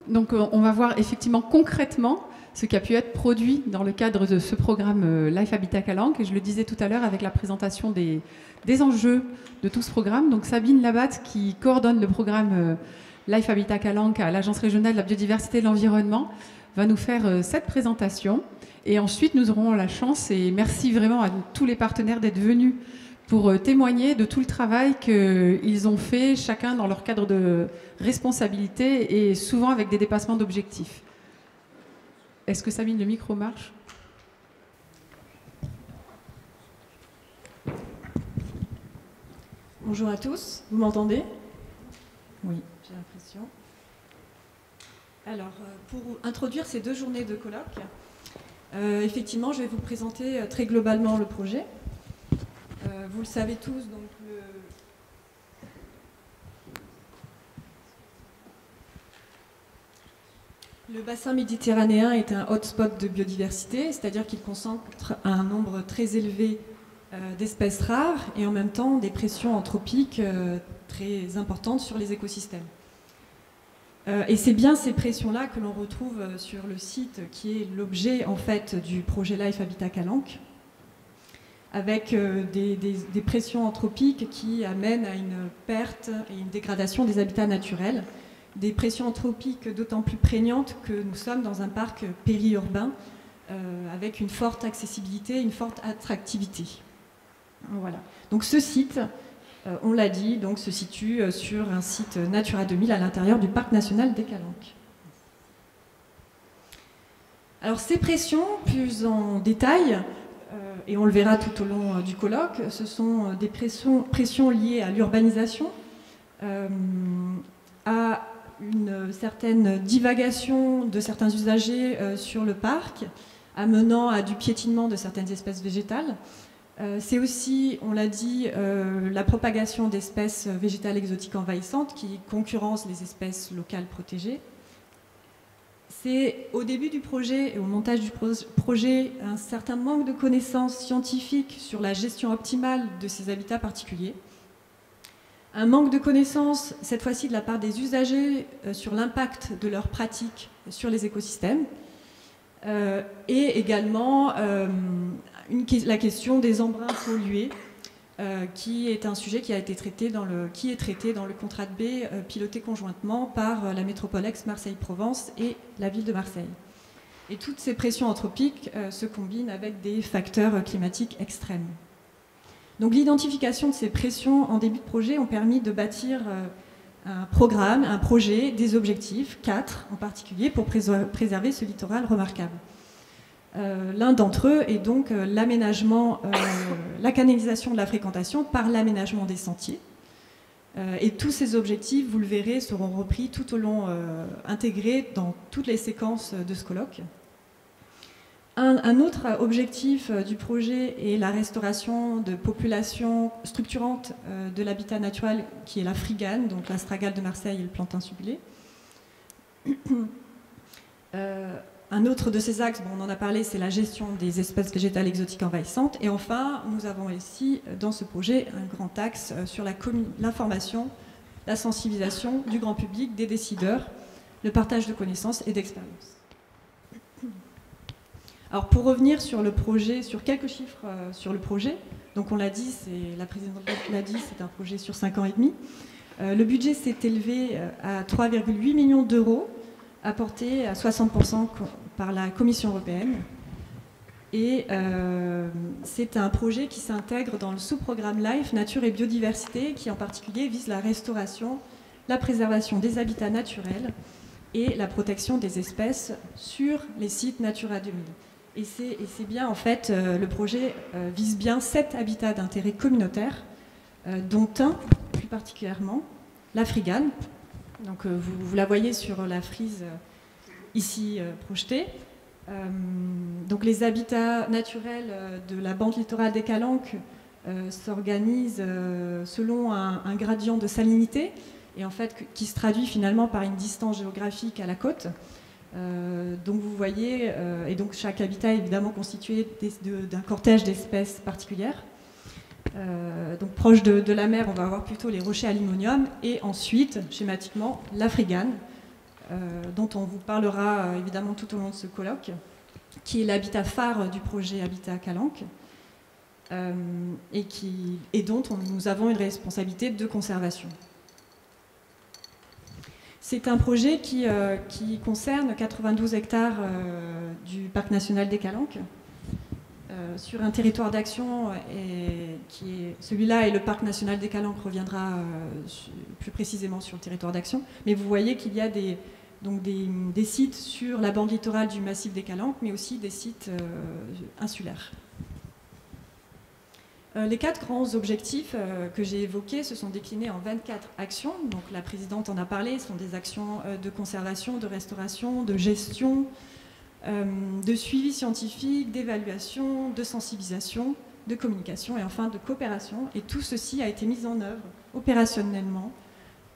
Donc on va voir effectivement concrètement ce qui a pu être produit dans le cadre de ce programme Life Habitat Calanque. Et je le disais tout à l'heure avec la présentation des enjeux de tout ce programme. Donc Sabine Labatte, qui coordonne le programme Life Habitat Calanque à l'Agence régionale de la biodiversité et de l'environnement, va nous faire cette présentation. Et ensuite, nous aurons la chance, et merci vraiment à tous les partenaires d'être venus pour témoigner de tout le travail qu'ils ont fait, chacun dans leur cadre de responsabilité et souvent avec des dépassements d'objectifs. Est-ce que Sabine, le micro marche? Bonjour à tous, vous m'entendez? Oui, j'ai l'impression. Alors, pour introduire ces 2 journées de colloque, effectivement, je vais vous présenter très globalement le projet. Vous le savez tous, donc le bassin méditerranéen est un hotspot de biodiversité, c'est-à-dire qu'il concentre un nombre très élevé d'espèces rares et en même temps des pressions anthropiques très importantes sur les écosystèmes. Et c'est bien ces pressions-là que l'on retrouve sur le site qui est l'objet en fait du projet Life Habitat Calanque, avec des pressions anthropiques qui amènent à une perte et une dégradation des habitats naturels, des pressions anthropiques d'autant plus prégnantes que nous sommes dans un parc périurbain avec une forte accessibilité, une forte attractivité. Voilà. Donc ce site, on l'a dit, donc, se situe sur un site Natura 2000 à l'intérieur du parc national des Calanques. Alors ces pressions, plus en détail, et on le verra tout au long du colloque, ce sont des pressions liées à l'urbanisation, à une certaine divagation de certains usagers sur le parc, amenant à du piétinement de certaines espèces végétales. C'est aussi, on l'a dit, la propagation d'espèces végétales exotiques envahissantes qui concurrencent les espèces locales protégées. C'est au début du projet et au montage du projet un certain manque de connaissances scientifiques sur la gestion optimale de ces habitats particuliers. Un manque de connaissances, cette fois-ci de la part des usagers, sur l'impact de leurs pratiques sur les écosystèmes. Et également la question des embruns pollués, qui est un sujet qui est traité dans le contrat de baie piloté conjointement par la métropole Aix-Marseille-Provence et la ville de Marseille. Et toutes ces pressions anthropiques se combinent avec des facteurs climatiques extrêmes. Donc l'identification de ces pressions en début de projet ont permis de bâtir un programme, un projet, des objectifs, 4 en particulier, pour préserver ce littoral remarquable. L'un d'entre eux est donc l'aménagement, la canalisation de la fréquentation par l'aménagement des sentiers. Et tous ces objectifs, vous le verrez, seront repris tout au long, intégrés dans toutes les séquences de ce colloque. Un autre objectif du projet est la restauration de populations structurantes de l'habitat naturel qui est la frigane, donc l'astragale de Marseille et le plantain subulé. Un autre de ces axes, bon, on en a parlé, c'est la gestion des espèces végétales exotiques envahissantes. Et enfin, nous avons ici, dans ce projet, un grand axe sur l'information, la sensibilisation du grand public, des décideurs, le partage de connaissances et d'expériences. Alors, pour revenir sur le projet, sur quelques chiffres sur le projet, donc on l'a dit, la présidente l'a dit, c'est un projet sur 5 ans et demi. Le budget s'est élevé à 3,8 millions d'euros, apporté à 60% par la Commission européenne. Et c'est un projet qui s'intègre dans le sous-programme LIFE, Nature et Biodiversité, qui en particulier vise la restauration, la préservation des habitats naturels et la protection des espèces sur les sites Natura 2000. Et c'est bien, en fait, le projet vise bien 7 habitats d'intérêt communautaire, dont un, plus particulièrement, la frigane. Donc vous la voyez sur la frise ici projetée. Donc les habitats naturels de la bande littorale des Calanques s'organisent selon un gradient de salinité, et en fait qui se traduit finalement par une distance géographique à la côte. Donc vous voyez, et donc chaque habitat est évidemment constitué d'un cortège d'espèces particulières. Donc proche de la mer, on va avoir plutôt les rochers aluminium, et ensuite, schématiquement, la frigane, dont on vous parlera évidemment tout au long de ce colloque, qui est l'habitat phare du projet Habitat Calanque, et dont nous avons une responsabilité de conservation. C'est un projet qui concerne 92 hectares du parc national des Calanques, sur un territoire d'action, celui-là et le parc national des Calanques reviendra plus précisément sur le territoire d'action, mais vous voyez qu'il y a des sites sur la bande littorale du massif des Calanques, mais aussi des sites insulaires. Les 4 grands objectifs que j'ai évoqués se sont déclinés en 24 actions. Donc la présidente en a parlé, ce sont des actions de conservation, de restauration, de gestion, de suivi scientifique, d'évaluation, de sensibilisation, de communication et enfin de coopération. Et tout ceci a été mis en œuvre opérationnellement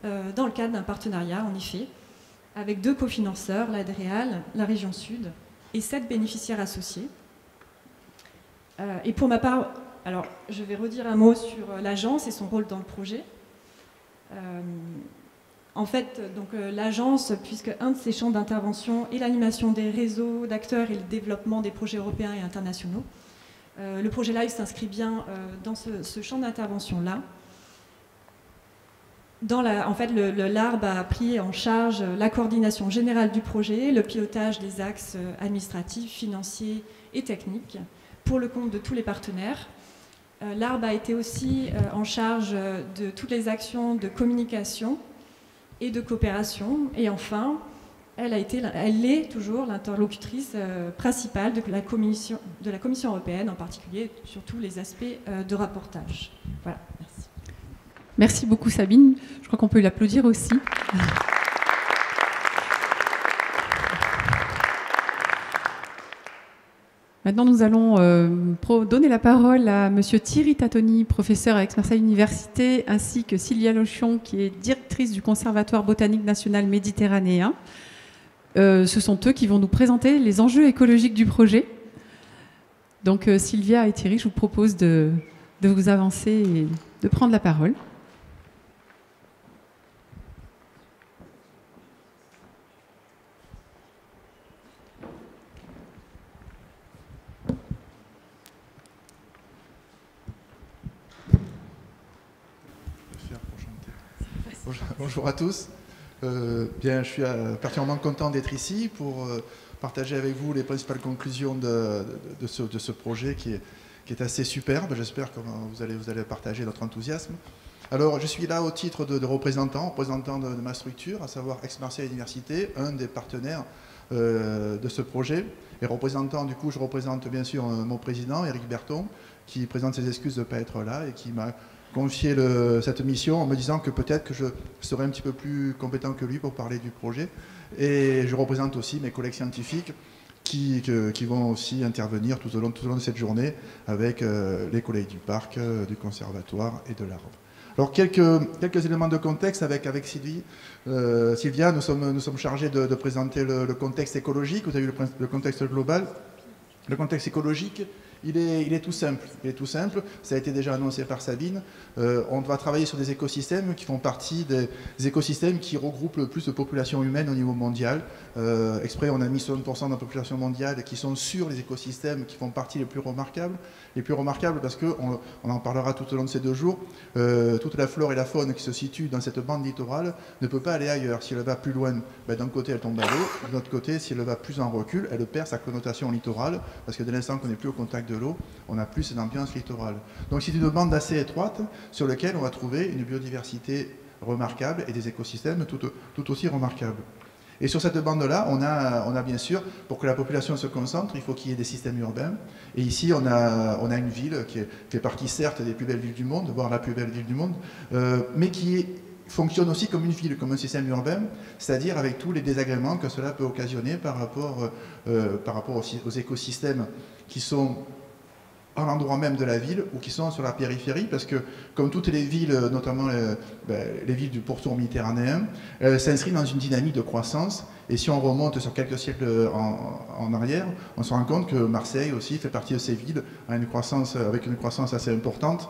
dans le cadre d'un partenariat, en effet, avec 2 cofinanceurs, l'ADREAL, la région Sud, et 7 bénéficiaires associés. Et pour ma part, alors je vais redire un mot sur l'agence et son rôle dans le projet. En fait, l'agence, puisque un de ses champs d'intervention est l'animation des réseaux d'acteurs et le développement des projets européens et internationaux, le projet LIFE s'inscrit bien dans ce champ d'intervention-là. En fait, l'ARB a pris en charge la coordination générale du projet, le pilotage des axes administratifs, financiers et techniques pour le compte de tous les partenaires. L'ARB a été aussi en charge de toutes les actions de communication et de coopération. Et enfin, elle est toujours l'interlocutrice principale de la Commission européenne, en particulier sur tous les aspects de rapportage. Voilà, merci. Merci beaucoup Sabine. Je crois qu'on peut l'applaudir aussi. Maintenant, nous allons donner la parole à Monsieur Thierry Tatoni, professeur à Aix-Marseille Université, ainsi que Sylvia Lochion, qui est directrice du Conservatoire botanique national méditerranéen. Ce sont eux qui vont nous présenter les enjeux écologiques du projet. Donc Sylvia et Thierry, je vous propose de vous avancer et de prendre la parole. Bonjour à tous. Je suis particulièrement content d'être ici pour partager avec vous les principales conclusions de ce projet qui est assez superbe. J'espère que vous allez partager notre enthousiasme. Alors, je suis là au titre de représentant de ma structure, à savoir Aix-Marseille Université, un des partenaires de ce projet. Et représentant, du coup, je représente bien sûr mon président, Éric Berton, qui présente ses excuses de ne pas être là et qui m'a confié cette mission en me disant que peut-être que je serais un petit peu plus compétent que lui pour parler du projet. Et je représente aussi mes collègues scientifiques qui vont aussi intervenir tout au long de cette journée avec les collègues du parc, du conservatoire et de l'ARB. Alors quelques éléments de contexte avec Sylvia, nous sommes chargés de présenter le contexte écologique. Vous avez vu le contexte global. Le contexte écologique, il est tout simple. Ça a été déjà annoncé par Sabine. On va travailler sur des écosystèmes qui font partie des écosystèmes qui regroupent le plus de population humaine au niveau mondial. Exprès, on a mis 60% de la population mondiale qui sont sur les écosystèmes qui font partie les plus remarquables. Les plus remarquables parce qu'on en parlera tout au long de ces 2 jours. Toute la flore et la faune qui se situent dans cette bande littorale ne peut pas aller ailleurs. Si elle va plus loin, d'un côté elle tombe à l'eau, de l'autre côté, si elle va plus en recul, elle perd sa connotation littorale, parce que dès l'instant qu'on n'est plus au contact de l'eau, on n'a plus cette ambiance littorale. Donc c'est une bande assez étroite sur laquelle on va trouver une biodiversité remarquable et des écosystèmes tout aussi remarquables. Et sur cette bande-là, on a bien sûr, pour que la population se concentre, il faut qu'il y ait des systèmes urbains. Et ici, on a une ville qui fait partie certes des plus belles villes du monde, voire la plus belle ville du monde, mais qui fonctionne aussi comme une ville, comme un système urbain, c'est-à-dire avec tous les désagréments que cela peut occasionner par rapport aux écosystèmes qui sont à l'endroit même de la ville ou qui sont sur la périphérie, parce que comme toutes les villes, notamment les villes du pourtour méditerranéen, s'inscrivent dans une dynamique de croissance. Et si on remonte sur quelques siècles en arrière, on se rend compte que Marseille aussi fait partie de ces villes avec une croissance assez importante.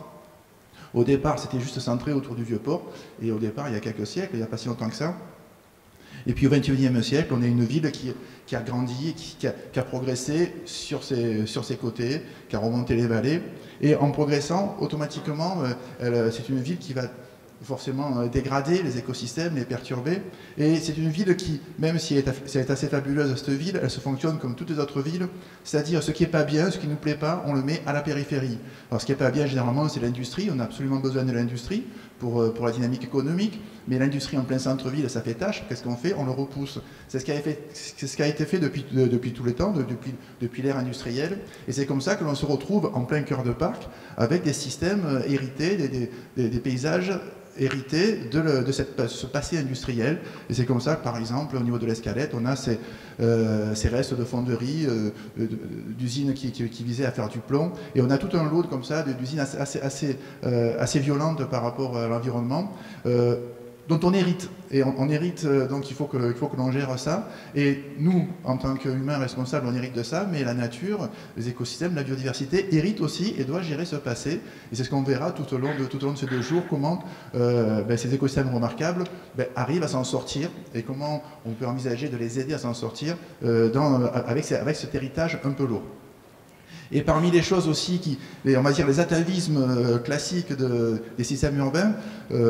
Au départ, c'était juste centré autour du Vieux-Port, et au départ, il y a quelques siècles, il n'y a pas si longtemps que ça, Et puis au XXIe siècle, on est une ville qui a grandi, qui a progressé sur ses côtés, qui a remonté les vallées. Et en progressant, automatiquement, c'est une ville qui va forcément dégrader les écosystèmes, les perturber. Et c'est une ville qui, même si elle est assez fabuleuse, cette ville, elle se fonctionne comme toutes les autres villes, c'est-à-dire ce qui n'est pas bien, ce qui ne nous plaît pas, on le met à la périphérie. Alors ce qui n'est pas bien, généralement, c'est l'industrie, on a absolument besoin de l'industrie pour la dynamique économique, mais l'industrie en plein centre-ville, ça fait tâche, qu'est-ce qu'on fait? On le repousse. C'est ce qui a été fait depuis tous les temps, depuis l'ère industrielle, et c'est comme ça que l'on se retrouve en plein cœur de parc, avec des systèmes hérités, des paysages hérité de ce passé industriel. Et c'est comme ça que, par exemple, au niveau de l'Escalette, on a ces restes de fonderies, d'usines qui visaient à faire du plomb. Et on a tout un lot comme ça d'usines assez violentes par rapport à l'environnement, dont on hérite. Et on hérite, donc il faut que l'on gère ça. Et nous, en tant qu'humains responsables, on hérite de ça, mais la nature, les écosystèmes, la biodiversité héritent aussi et doit gérer ce passé. Et c'est ce qu'on verra tout au long de ces 2 jours, comment ces écosystèmes remarquables arrivent à s'en sortir et comment on peut envisager de les aider à s'en sortir avec cet héritage un peu lourd. Et parmi les choses aussi, on va dire les atavismes classiques des systèmes urbains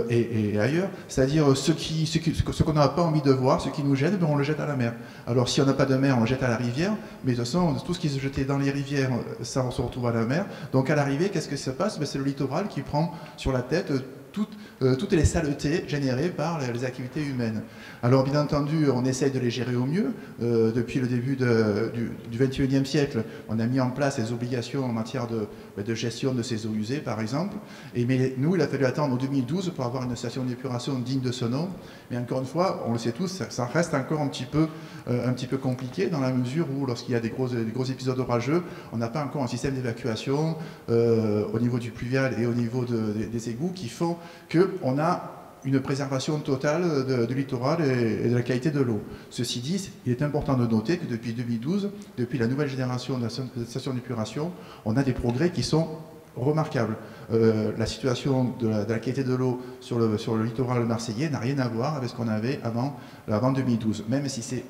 et ailleurs, c'est-à-dire ce qu'on n'a pas envie de voir, ce qui nous gêne, on le jette à la mer. Alors si on n'a pas de mer, on le jette à la rivière, mais de toute façon, tout ce qui se jetait dans les rivières, ça on se retrouve à la mer. Donc à l'arrivée, qu'est-ce que ça passe? C'est le littoral qui prend sur la tête toutes les saletés générées par les activités humaines. Alors bien entendu, on essaye de les gérer au mieux. Depuis le début du XXIe siècle, on a mis en place des obligations en matière de gestion de ces eaux usées, par exemple. Mais nous, il a fallu attendre en 2012 pour avoir une station d'épuration digne de ce nom. Mais encore une fois, on le sait tous, ça reste encore un petit peu compliqué dans la mesure où, lorsqu'il y a des gros épisodes orageux, on n'a pas encore un système d'évacuation au niveau du pluvial et au niveau des égouts qui font qu'on a une préservation totale du littoral et de la qualité de l'eau. Ceci dit, il est important de noter que depuis 2012, depuis la nouvelle génération de stations d'épuration, on a des progrès qui sont remarquables. La situation de la qualité de l'eau sur le littoral marseillais n'a rien à voir avec ce qu'on avait avant 2012, même si c'est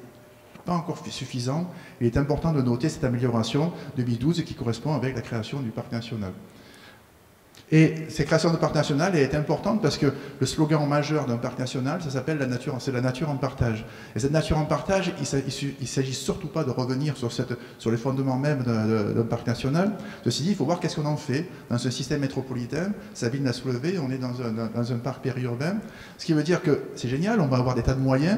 pas encore suffisant. Il est important de noter cette amélioration 2012 qui correspond avec la création du parc national. Et cette création de parc national est importante parce que le slogan majeur d'un parc national, ça s'appelle la nature, c'est la nature en partage. Et cette nature en partage, il ne s'agit surtout pas de revenir sur les fondements même d'un parc national. Ceci dit, il faut voir qu'est-ce qu'on en fait dans ce système métropolitain. Sabine l'a soulevé, on est dans un parc périurbain. Ce qui veut dire que c'est génial, on va avoir des tas de moyens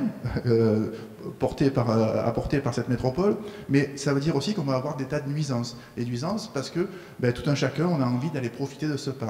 apportés par cette métropole, mais ça veut dire aussi qu'on va avoir des tas de nuisances. Des nuisances parce que tout un chacun, on a envie d'aller profiter de ce parc.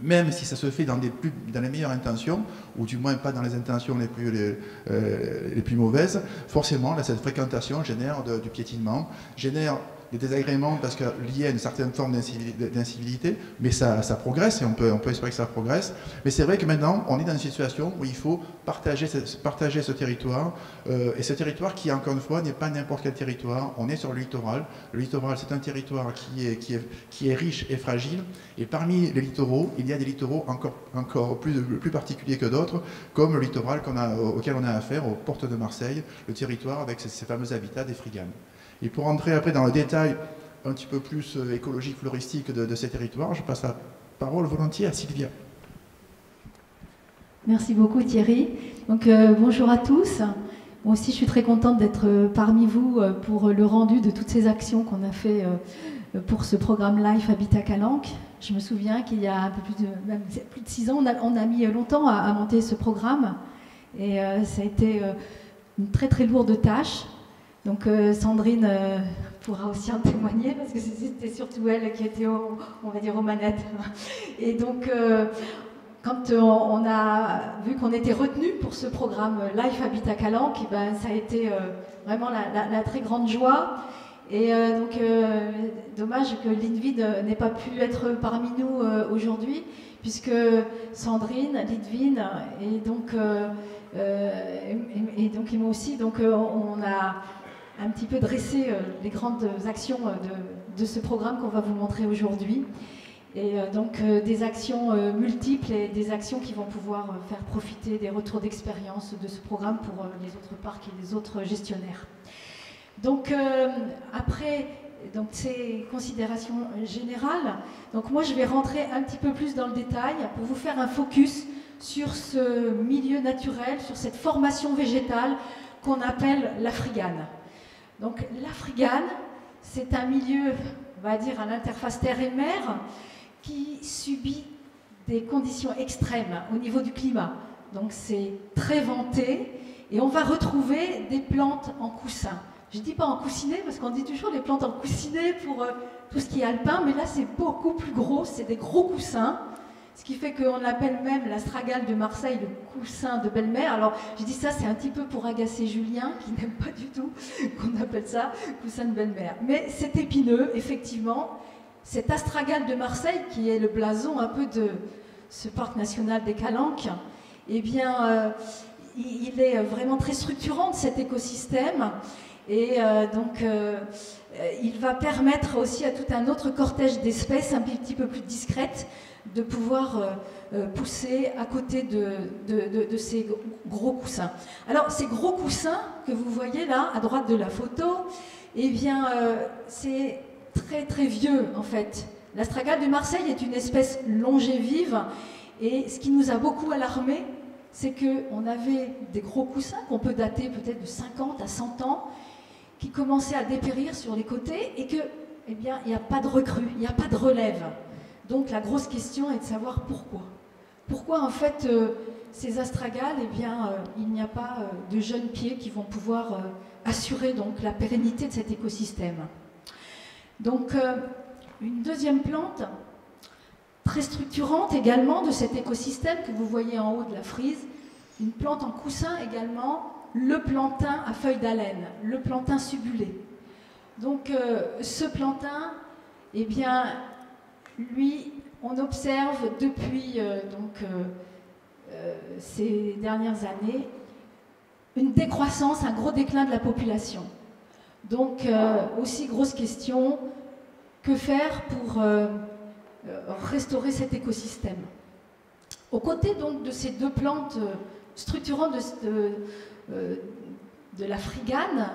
Même si ça se fait dans les meilleures intentions, ou du moins pas dans les intentions les plus mauvaises, forcément, cette fréquentation génère du piétinement, génère des désagréments parce qu'il y a une certaine forme d'incivilité, mais ça progresse et on peut espérer que ça progresse. Mais c'est vrai que maintenant, on est dans une situation où il faut partager ce territoire, et ce territoire qui, encore une fois, n'est pas n'importe quel territoire. On est sur le littoral. Le littoral, c'est un territoire qui est riche et fragile, et parmi les littoraux, il y a des littoraux encore plus particuliers que d'autres, comme le littoral auquel on a affaire, aux portes de Marseille, le territoire avec ces fameux habitats des friganes. Et pour entrer après dans le détail un petit peu plus écologique, floristique de ces territoires, je passe la parole volontiers à Sylvia. Merci beaucoup Thierry. Donc bonjour à tous. Moi aussi je suis très contente d'être parmi vous pour le rendu de toutes ces actions qu'on a fait pour ce programme Life Habitat Calanque. Je me souviens qu'il y a un peu plus de 6 ans, on a mis longtemps à monter ce programme et ça a été une très très lourde tâche. Donc Sandrine pourra aussi en témoigner parce que c'était surtout elle qui était, on va dire, aux manettes. Et donc quand on a vu qu'on était retenu pour ce programme Life Habitat Calanque, ça a été vraiment la très grande joie. Et donc dommage que Lidvine n'ait pas pu être parmi nous aujourd'hui, puisque Sandrine, Lidvine et donc moi aussi, donc on a un petit peu dresser les grandes actions de ce programme qu'on va vous montrer aujourd'hui. Et donc des actions multiples et des actions qui vont pouvoir faire profiter des retours d'expérience de ce programme pour les autres parcs et les autres gestionnaires. Donc après donc, ces considérations générales, donc moi je vais rentrer un petit peu plus dans le détail pour vous faire un focus sur ce milieu naturel, sur cette formation végétale qu'on appelle l'Afrigane. Donc l'Afrigane, c'est un milieu, on va dire, à l'interface terre et mer, qui subit des conditions extrêmes au niveau du climat. Donc c'est très venté et on va retrouver des plantes en coussin. Je ne dis pas en coussinet parce qu'on dit toujours les plantes en coussinet pour tout ce qui est alpin, mais là c'est beaucoup plus gros, c'est des gros coussins, ce qui fait qu'on l'appelle même l'astragale de Marseille le coussin de belle-mère. Alors je dis ça, c'est un petit peu pour agacer Julien qui n'aime pas du tout qu'on appelle ça coussin de belle-mère. Mais c'est épineux, effectivement. Cet astragale de Marseille, qui est le blason un peu de ce parc national des Calanques, eh bien, il est vraiment très structurant de cet écosystème. Et donc, il va permettre aussi à tout un autre cortège d'espèces un petit peu plus discrètes de pouvoir pousser à côté de ces gros coussins. Alors, ces gros coussins que vous voyez là, à droite de la photo, eh bien, c'est très très vieux en fait. L'astragale de Marseille est une espèce longévive et ce qui nous a beaucoup alarmé, c'est qu'on avait des gros coussins qu'on peut dater peut-être de 50 à 100 ans qui commençaient à dépérir sur les côtés et que, eh bien, il n'y a pas de recrue, il n'y a pas de relève. Donc la grosse question est de savoir pourquoi. Pourquoi en fait ces astragales, eh bien, il n'y a pas de jeunes pieds qui vont pouvoir assurer donc la pérennité de cet écosystème. Donc, une deuxième plante, très structurante également de cet écosystème que vous voyez en haut de la frise, une plante en coussin également, le plantain à feuilles d'haleine, le plantain subulé. Donc, ce plantain, eh bien, lui, on observe depuis ces dernières années une décroissance, un gros déclin de la population. Donc, aussi grosse question, que faire pour restaurer cet écosystème? Aux côtés donc de ces deux plantes structurantes de l'Afrigane,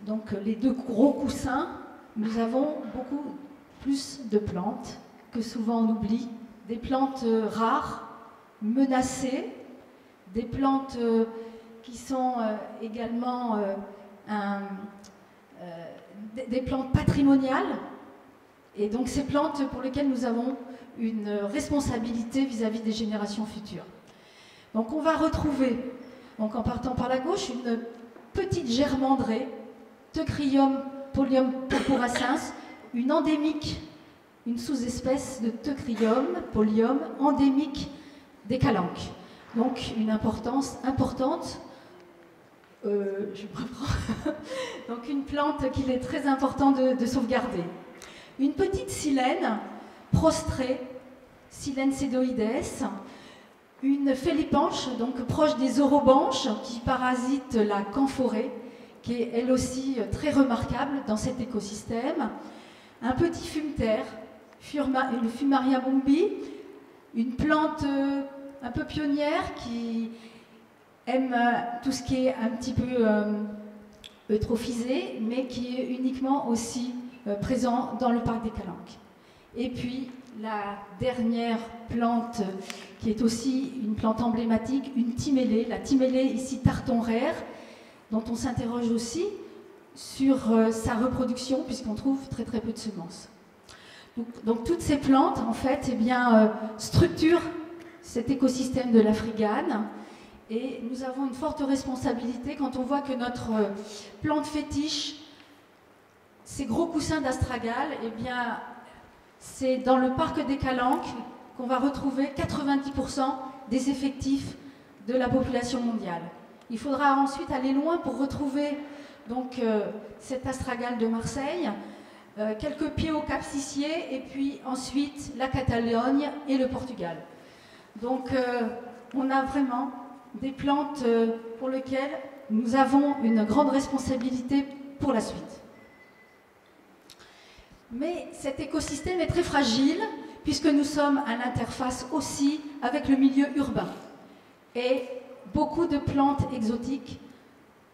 donc les deux gros coussins, nous avons beaucoup plus de plantes que souvent on oublie, des plantes rares, menacées, des plantes qui sont également des plantes patrimoniales, et donc ces plantes pour lesquelles nous avons une responsabilité vis-à-vis des générations futures. Donc on va retrouver, donc en partant par la gauche, une petite germandrée, Teucrium polium purpurascens, une endémique, une sous-espèce de Teucrium polium endémique des Calanques. Donc une importance importante. Je me reprends. Donc une plante qu'il est très important de sauvegarder. Une petite silène prostrée, Silène sédoides, une félipanche, donc proche des orobanches, qui parasite la camphorée, qui est elle aussi très remarquable dans cet écosystème. Un petit fumeterre, une Fumaria bombi, une plante un peu pionnière qui aime tout ce qui est un petit peu eutrophisé, mais qui est uniquement aussi présent dans le parc des Calanques. Et puis la dernière plante qui est aussi une plante emblématique, une timélée, la timélée ici tarton rare, dont on s'interroge aussi sur sa reproduction puisqu'on trouve très très peu de semences. Donc toutes ces plantes en fait structurent cet écosystème de l'Afrigane. Et nous avons une forte responsabilité quand on voit que notre plante fétiche, ces gros coussins d'astragale, eh bien, c'est dans le parc des Calanques qu'on va retrouver 90% des effectifs de la population mondiale. Il faudra ensuite aller loin pour retrouver donc, cet astragale de Marseille, quelques piéocapsiciers, et puis ensuite la Catalogne et le Portugal. Donc on a vraiment des plantes pour lesquelles nous avons une grande responsabilité pour la suite. Mais cet écosystème est très fragile puisque nous sommes à l'interface aussi avec le milieu urbain. Et beaucoup de plantes exotiques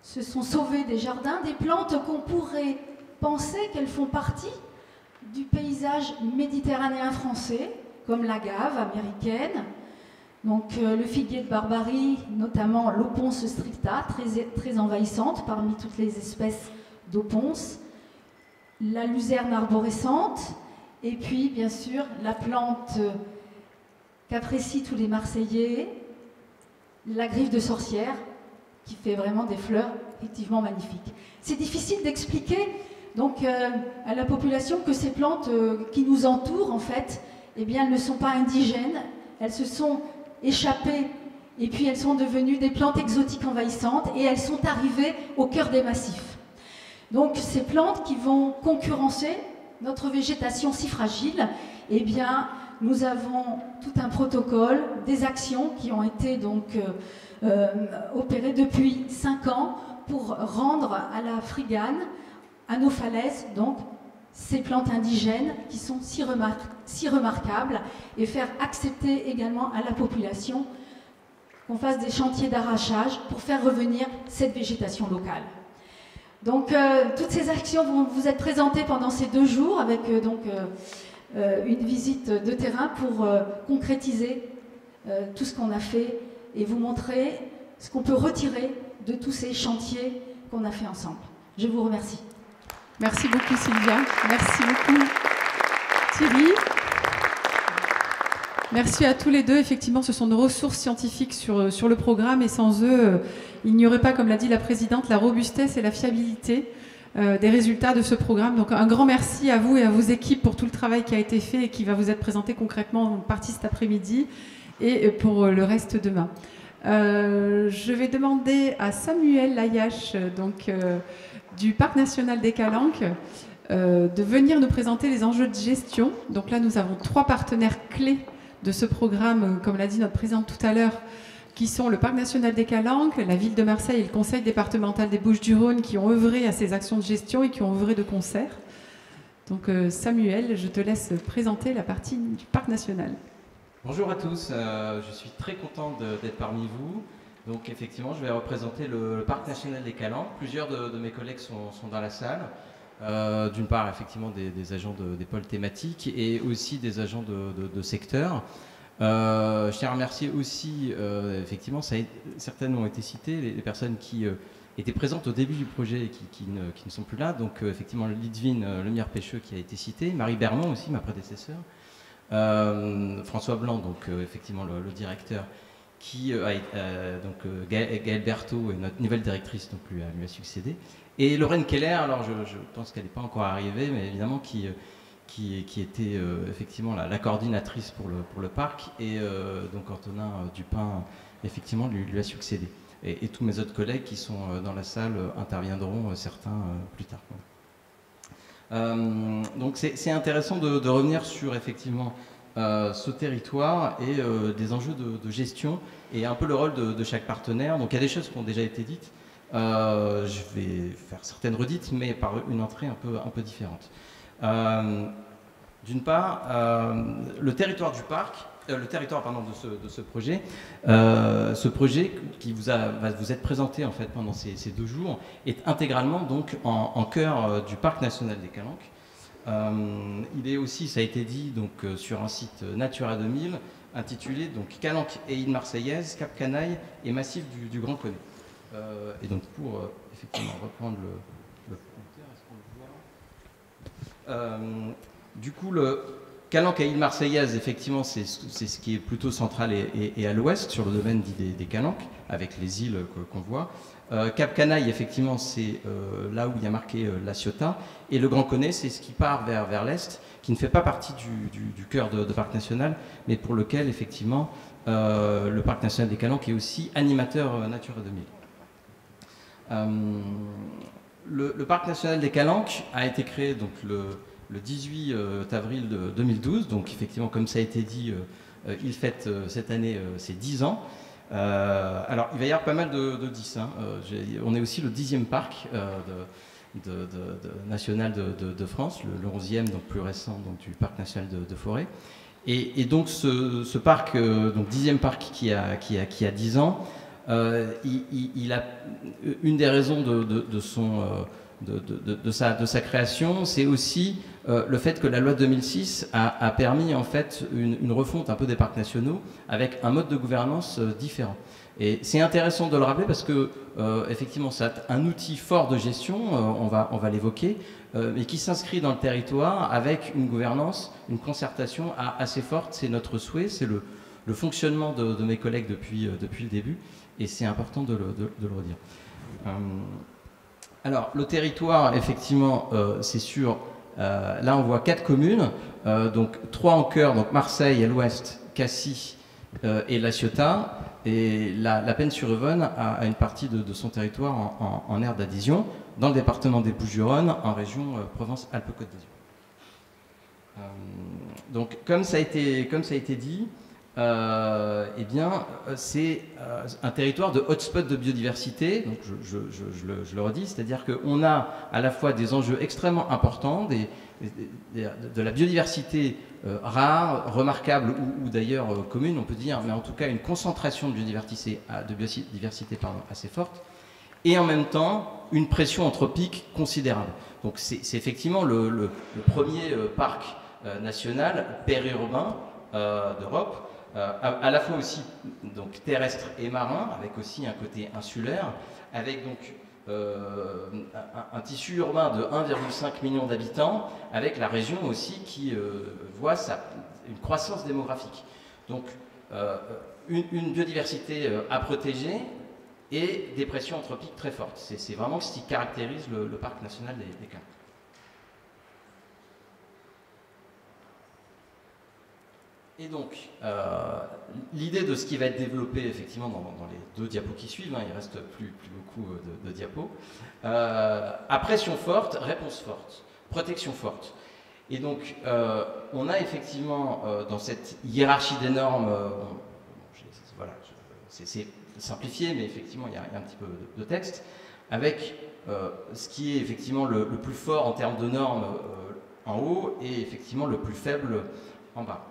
se sont sauvées des jardins, des plantes qu'on pourrait penser qu'elles font partie du paysage méditerranéen français, comme l'agave américaine, donc le figuier de Barbarie, notamment l'Oponce stricta, très envahissante parmi toutes les espèces d'Oponce, la luzerne arborescente, et puis bien sûr la plante qu'apprécient tous les Marseillais, la griffe de sorcière, qui fait vraiment des fleurs effectivement magnifiques. C'est difficile d'expliquer donc à la population que ces plantes qui nous entourent, en fait, eh bien, elles ne sont pas indigènes, elles se sont échappées et puis elles sont devenues des plantes exotiques envahissantes et elles sont arrivées au cœur des massifs. Donc ces plantes qui vont concurrencer notre végétation si fragile, eh bien, nous avons tout un protocole, des actions qui ont été donc opérées depuis 5 ans pour rendre à la frigane, à nos falaises, donc, ces plantes indigènes qui sont si remarquables et faire accepter également à la population qu'on fasse des chantiers d'arrachage pour faire revenir cette végétation locale. Donc, toutes ces actions vont vous être présentées pendant ces 2 jours avec une visite de terrain pour concrétiser tout ce qu'on a fait et vous montrer ce qu'on peut retirer de tous ces chantiers qu'on a fait ensemble. Je vous remercie. Merci beaucoup Sylvia, merci beaucoup Thierry. Merci à tous les deux. Effectivement, ce sont nos ressources scientifiques sur le programme et sans eux, il n'y aurait pas, comme l'a dit la présidente, la robustesse et la fiabilité des résultats de ce programme. Donc un grand merci à vous et à vos équipes pour tout le travail qui a été fait et qui va vous être présenté concrètement en partie cet après-midi et pour le reste demain. Je vais demander à Samuel Layache, du Parc national des Calanques, de venir nous présenter les enjeux de gestion. Donc là, nous avons 3 partenaires clés de ce programme, comme l'a dit notre présidente tout à l'heure, qui sont le Parc national des Calanques, la ville de Marseille et le Conseil départemental des Bouches-du-Rhône, qui ont œuvré à ces actions de gestion et qui ont œuvré de concert. Donc Samuel, je te laisse présenter la partie du Parc national. Bonjour à tous, je suis très content d'être parmi vous. Donc effectivement, je vais représenter le Parc national des Calanques. Plusieurs de mes collègues sont dans la salle. D'une part, effectivement, des agents des pôles thématiques et aussi des agents de secteur. Je tiens à remercier aussi, effectivement, certaines ont été citées, les personnes qui étaient présentes au début du projet et qui ne sont plus là. Donc effectivement, Lidvine Lemierre Pêcheux qui a été cité, Marie Bermond aussi, ma prédécesseur, François Blanc, donc effectivement le directeur, Gaëlle Berthaud, notre nouvelle directrice, donc lui a succédé, et Lorraine Keller, alors je pense qu'elle n'est pas encore arrivée, mais évidemment qui était effectivement la coordinatrice pour le parc, et donc Antonin Dupin effectivement lui a succédé. Et tous mes autres collègues qui sont dans la salle interviendront, certains plus tard. Donc c'est intéressant de revenir sur effectivement ce territoire et des enjeux de gestion et un peu le rôle de chaque partenaire. Donc il y a des choses qui ont déjà été dites. Je vais faire certaines redites, mais par une entrée un peu différente. D'une part, le territoire du parc, de ce projet qui va vous être présenté en fait pendant ces 2 jours, est intégralement donc en cœur du Parc national des Calanques. Il est aussi, ça a été dit, donc, sur un site Natura 2000 intitulé donc, Calanques et îles Marseillaises, Cap Canaille et massif du Grand Connet. Et donc pour effectivement reprendre le pointeur, est-ce qu'on le voit ? Du coup, le Calanques et îles Marseillaises, effectivement, c'est ce qui est plutôt central et à l'ouest, sur le domaine dit des Calanques, avec les îles qu'on voit. Cap Canaille, effectivement, c'est là où il y a marqué La Ciotat. Et le Grand Connet, c'est ce qui part vers l'est, qui ne fait pas partie du cœur de Parc National, mais pour lequel, effectivement, le Parc National des Calanques est aussi animateur Natura 2000. Le Parc National des Calanques a été créé donc, le 18 avril 2012. Donc, effectivement, comme ça a été dit, il fête cette année ses 10 ans. Alors, il va y avoir pas mal de 10. Hein. On est aussi le 10e parc national de France, le 11e, donc plus récent, donc, du parc national de Forêt. Et donc ce parc, donc 10e parc qui a 10 ans, il a une des raisons de sa création, c'est aussi le fait que la loi de 2006 a permis en fait une refonte un peu des parcs nationaux avec un mode de gouvernance différent. Et c'est intéressant de le rappeler parce que effectivement c'est un outil fort de gestion, on va l'évoquer, mais qui s'inscrit dans le territoire avec une gouvernance, une concertation assez forte. C'est notre souhait, c'est le fonctionnement de mes collègues depuis le début, et c'est important de le redire. Alors le territoire, effectivement, c'est sûr. Là on voit 4 communes, donc 3 en cœur, donc Marseille à l'ouest, Cassis et La Ciotat, et la Pennes-sur-Yvonne a une partie de son territoire en aire d'adhésion, dans le département des Bouches-du-Rhône, en région Provence-Alpes-Côte d'Azur. Donc comme ça a été dit, eh bien, c'est un territoire de hotspot de biodiversité, donc je le redis, c'est-à-dire qu'on a à la fois des enjeux extrêmement importants, de la biodiversité rare, remarquable ou d'ailleurs commune, on peut dire, mais en tout cas une concentration de biodiversité assez forte, et en même temps une pression anthropique considérable. Donc c'est effectivement le premier parc national périurbain d'Europe, à la fois aussi donc terrestre et marin, avec aussi un côté insulaire, avec donc un tissu urbain de 1,5 million d'habitants, avec la région aussi qui voit une croissance démographique. Donc une biodiversité à protéger et des pressions anthropiques très fortes. C'est vraiment ce qui caractérise le parc national des Calanques. Et donc, l'idée de ce qui va être développé effectivement dans les 2 diapos qui suivent, il ne reste plus beaucoup de diapos, à pression forte, réponse forte, protection forte. Et donc, on a effectivement dans cette hiérarchie des normes, voilà, c'est simplifié, mais effectivement il y a un petit peu de texte, avec ce qui est effectivement le plus fort en termes de normes en haut et effectivement le plus faible en bas.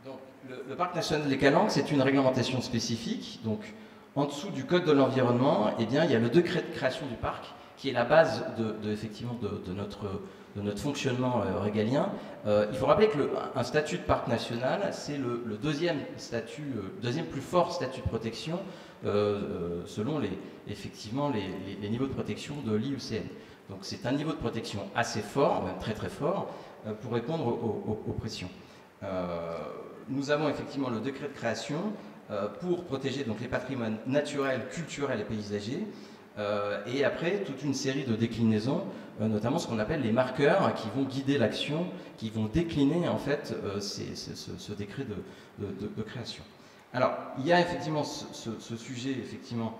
Donc, le parc national des Calanques, c'est une réglementation spécifique. Donc, en dessous du code de l'environnement, eh bien, il y a le décret de création du parc, qui est la base effectivement de notre fonctionnement régalien. Il faut rappeler qu'un statut de parc national, c'est le deuxième plus fort statut de protection selon effectivement les niveaux de protection de l'IUCN. Donc c'est un niveau de protection assez fort, même très très fort, pour répondre aux pressions. Nous avons effectivement le décret de création pour protéger donc les patrimoines naturels, culturels et paysagers, et après toute une série de déclinaisons, notamment ce qu'on appelle les marqueurs qui vont guider l'action, qui vont décliner en fait ce décret de création. Alors, il y a effectivement ce sujet, effectivement,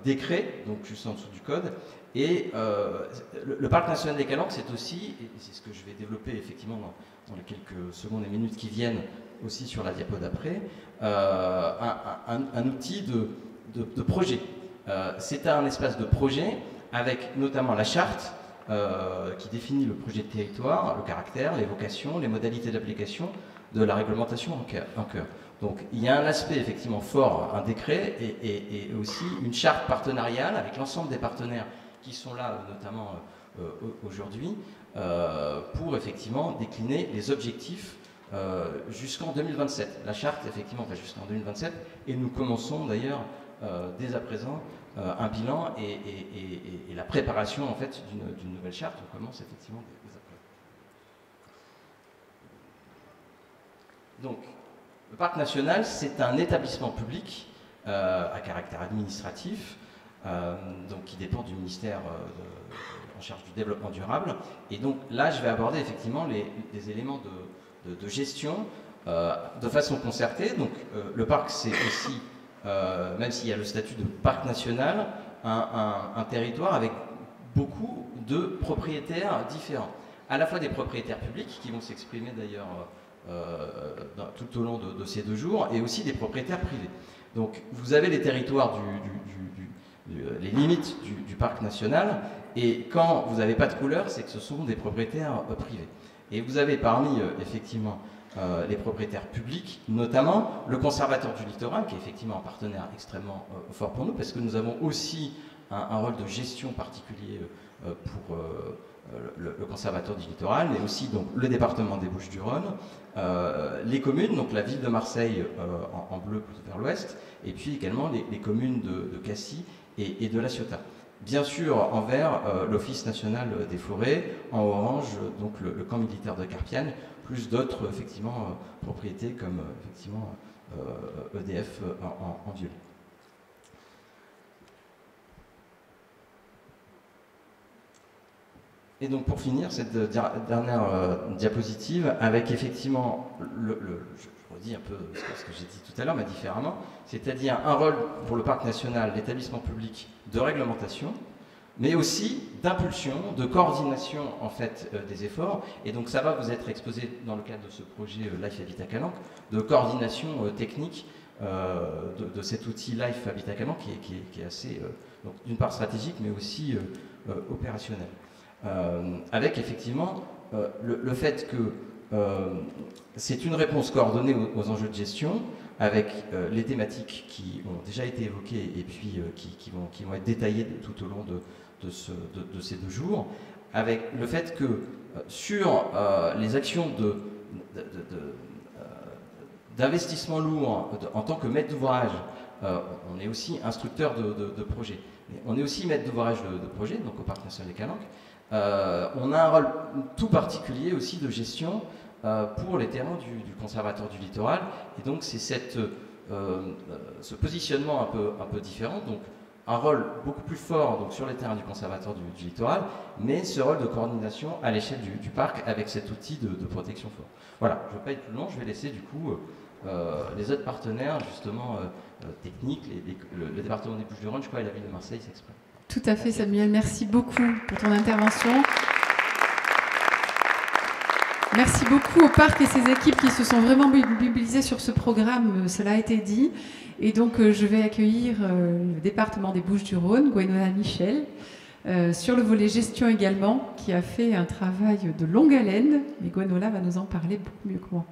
décret, donc juste en dessous du code, et le parc national des Calanques, c'est aussi, et c'est ce que je vais développer effectivement dans les quelques secondes et minutes qui viennent aussi sur la diapo d'après, un outil de projet. C'est un espace de projet avec notamment la charte qui définit le projet de territoire, le caractère, les vocations, les modalités d'application de la réglementation en cœur. Donc il y a un aspect effectivement fort, un décret, et aussi une charte partenariale avec l'ensemble des partenaires qui sont là, notamment aujourd'hui, pour effectivement décliner les objectifs jusqu'en 2027. La charte, effectivement, va jusqu'en 2027, et nous commençons d'ailleurs dès à présent un bilan et la préparation en fait d'une nouvelle charte. On commence effectivement dès à présent. Donc, le parc national, c'est un établissement public à caractère administratif, donc qui dépend du ministère en charge du développement durable. Et donc là, je vais aborder effectivement les éléments de gestion de façon concertée. Donc le parc, c'est aussi, même s'il y a le statut de parc national, un territoire avec beaucoup de propriétaires différents. À la fois des propriétaires publics qui vont s'exprimer d'ailleurs tout au long de ces 2 jours, et aussi des propriétaires privés. Donc vous avez les territoires les limites du parc national, Et quand vous n'avez pas de couleur, c'est que ce sont des propriétaires privés. Et vous avez parmi, effectivement, les propriétaires publics, notamment le Conservatoire du littoral, qui est effectivement un partenaire extrêmement fort pour nous, parce que nous avons aussi un rôle de gestion particulier pour le Conservatoire du littoral, mais aussi donc, le département des Bouches-du-Rhône, les communes, donc la ville de Marseille en bleu vers l'ouest, et puis également les communes de Cassis et de La Ciotat. Bien sûr, en vert, l'Office national des forêts, en orange, donc le camp militaire de Carpiane, plus d'autres effectivement propriétés comme effectivement EDF en violet. Et donc pour finir cette dernière diapositive, avec effectivement, je redis un peu ce que j'ai dit tout à l'heure, mais différemment, c'est-à-dire un rôle pour le parc national, l'établissement public de réglementation, mais aussi d'impulsion, de coordination en fait des efforts. Et donc ça va vous être exposé dans le cadre de ce projet Life Habitat Calanque, de coordination technique de cet outil Life Habitat Calanque qui est assez, d'une part stratégique, mais aussi opérationnel. Avec effectivement le fait que c'est une réponse coordonnée aux enjeux de gestion, avec les thématiques qui ont déjà été évoquées et puis qui vont être détaillées tout au long de ces 2 jours, avec le fait que sur les actions d'investissement lourd en tant que maître d'ouvrage, on est aussi instructeur de projet, mais on est aussi maître d'ouvrage de projet, donc au Parc national des Calanques. On a un rôle tout particulier aussi de gestion pour les terrains du Conservatoire du littoral, et donc c'est ce positionnement un peu différent, donc un rôle beaucoup plus fort donc, sur les terrains du Conservatoire du littoral, mais ce rôle de coordination à l'échelle du parc avec cet outil de protection fort. Voilà, je ne vais pas être plus long, je vais laisser du coup les autres partenaires justement techniques, le département des Bouches-du-Rhône, je crois, et la ville de Marseille s'expriment. Tout à fait, Samuel. Merci beaucoup pour ton intervention. Merci beaucoup au parc et ses équipes qui se sont vraiment mobilisées sur ce programme, cela a été dit. Et donc, je vais accueillir le département des Bouches-du-Rhône, Gwenola Michel, sur le volet gestion également, qui a fait un travail de longue haleine. Mais Gwenola va nous en parler beaucoup mieux que moi.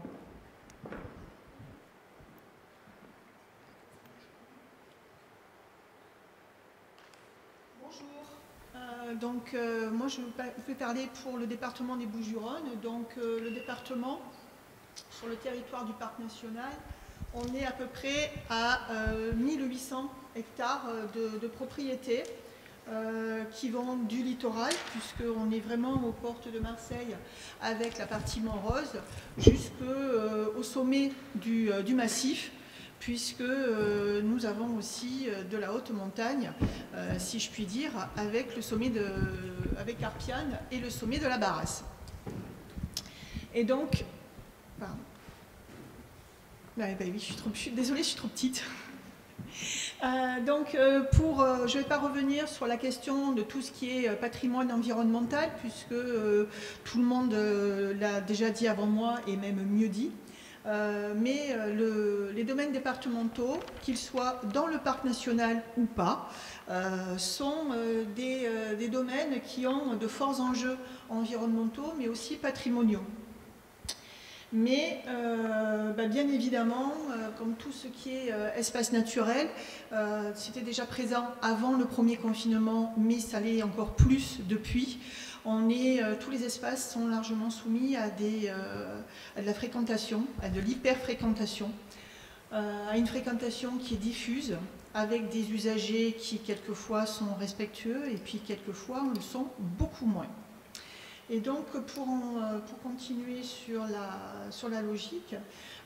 Donc, moi, je vais parler pour le département des Bouches-du-Rhône. Donc, le département, sur le territoire du parc national, on est à peu près à 1800 hectares de propriétés qui vont du littoral, puisqu'on est vraiment aux portes de Marseille avec la partie Montrose, jusqu'au sommet du massif, puisque nous avons aussi de la haute montagne, si je puis dire, avec le sommet avec Carpiane et le sommet de la Barasse. Et donc, pardon. Oui, désolée, je suis trop petite. Je ne vais pas revenir sur la question de tout ce qui est patrimoine environnemental, puisque tout le monde l'a déjà dit avant moi et même mieux dit. Mais les domaines départementaux, qu'ils soient dans le parc national ou pas, sont des domaines qui ont de forts enjeux environnementaux, mais aussi patrimoniaux. Mais bien évidemment, comme tout ce qui est espace naturel, c'était déjà présent avant le premier confinement, mais ça l'est encore plus depuis. Tous les espaces sont largement soumis à de la fréquentation, à de l'hyper-fréquentation, à une fréquentation qui est diffuse, avec des usagers qui quelquefois sont respectueux et puis quelquefois le sont beaucoup moins. Et donc pour continuer sur la logique,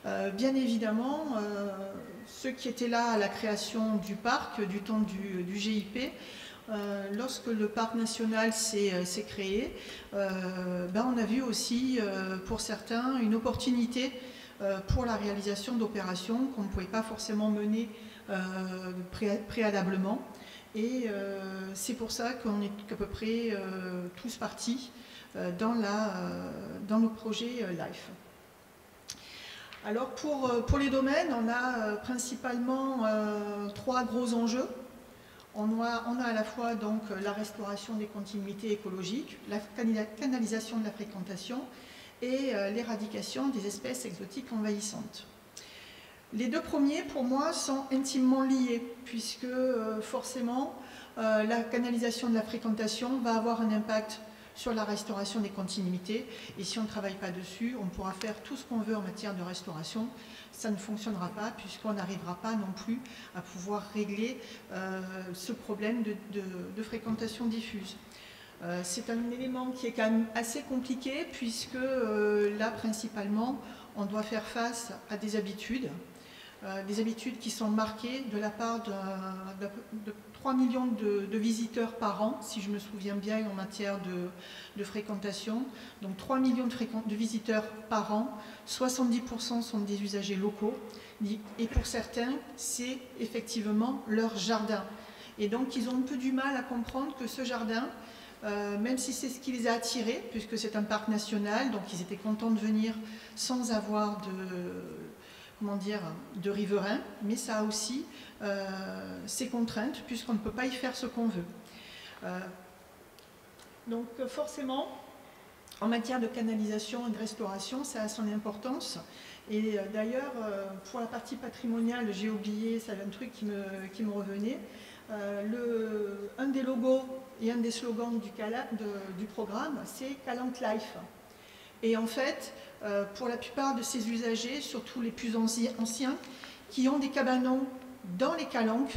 bien évidemment, ceux qui étaient là à la création du parc, du temps du GIP, lorsque le parc national s'est créé, on a vu aussi pour certains une opportunité pour la réalisation d'opérations qu'on ne pouvait pas forcément mener préalablement. Et c'est pour ça qu'on est à peu près tous partis dans le projet LIFE. Alors pour les domaines, on a principalement 3 gros enjeux. On a à la fois donc la restauration des continuités écologiques, la canalisation de la fréquentation et l'éradication des espèces exotiques envahissantes. Les deux premiers, pour moi, sont intimement liés, puisque forcément, la canalisation de la fréquentation va avoir un impact sur la restauration des continuités, et si on ne travaille pas dessus, on pourra faire tout ce qu'on veut en matière de restauration, ça ne fonctionnera pas, puisqu'on n'arrivera pas non plus à pouvoir régler ce problème de fréquentation diffuse. C'est un élément qui est quand même assez compliqué, puisque là, principalement, on doit faire face à des habitudes qui sont marquées de la part de 3 millions de visiteurs par an, si je me souviens bien, en matière de fréquentation. Donc 3 millions de visiteurs par an, 70% sont des usagers locaux, et pour certains, c'est effectivement leur jardin. Et donc ils ont un peu du mal à comprendre que ce jardin, même si c'est ce qui les a attirés, puisque c'est un parc national, donc ils étaient contents de venir sans avoir de riverains, mais ça a aussi ses contraintes, puisqu'on ne peut pas y faire ce qu'on veut. Donc forcément, en matière de canalisation et de restauration, ça a son importance. Et d'ailleurs, pour la partie patrimoniale, j'ai oublié, c'est un truc qui me revenait. Un des logos et un des slogans du programme, c'est Calanque Life. Et en fait, pour la plupart de ces usagers, surtout les plus anciens, qui ont des cabanons dans les calanques,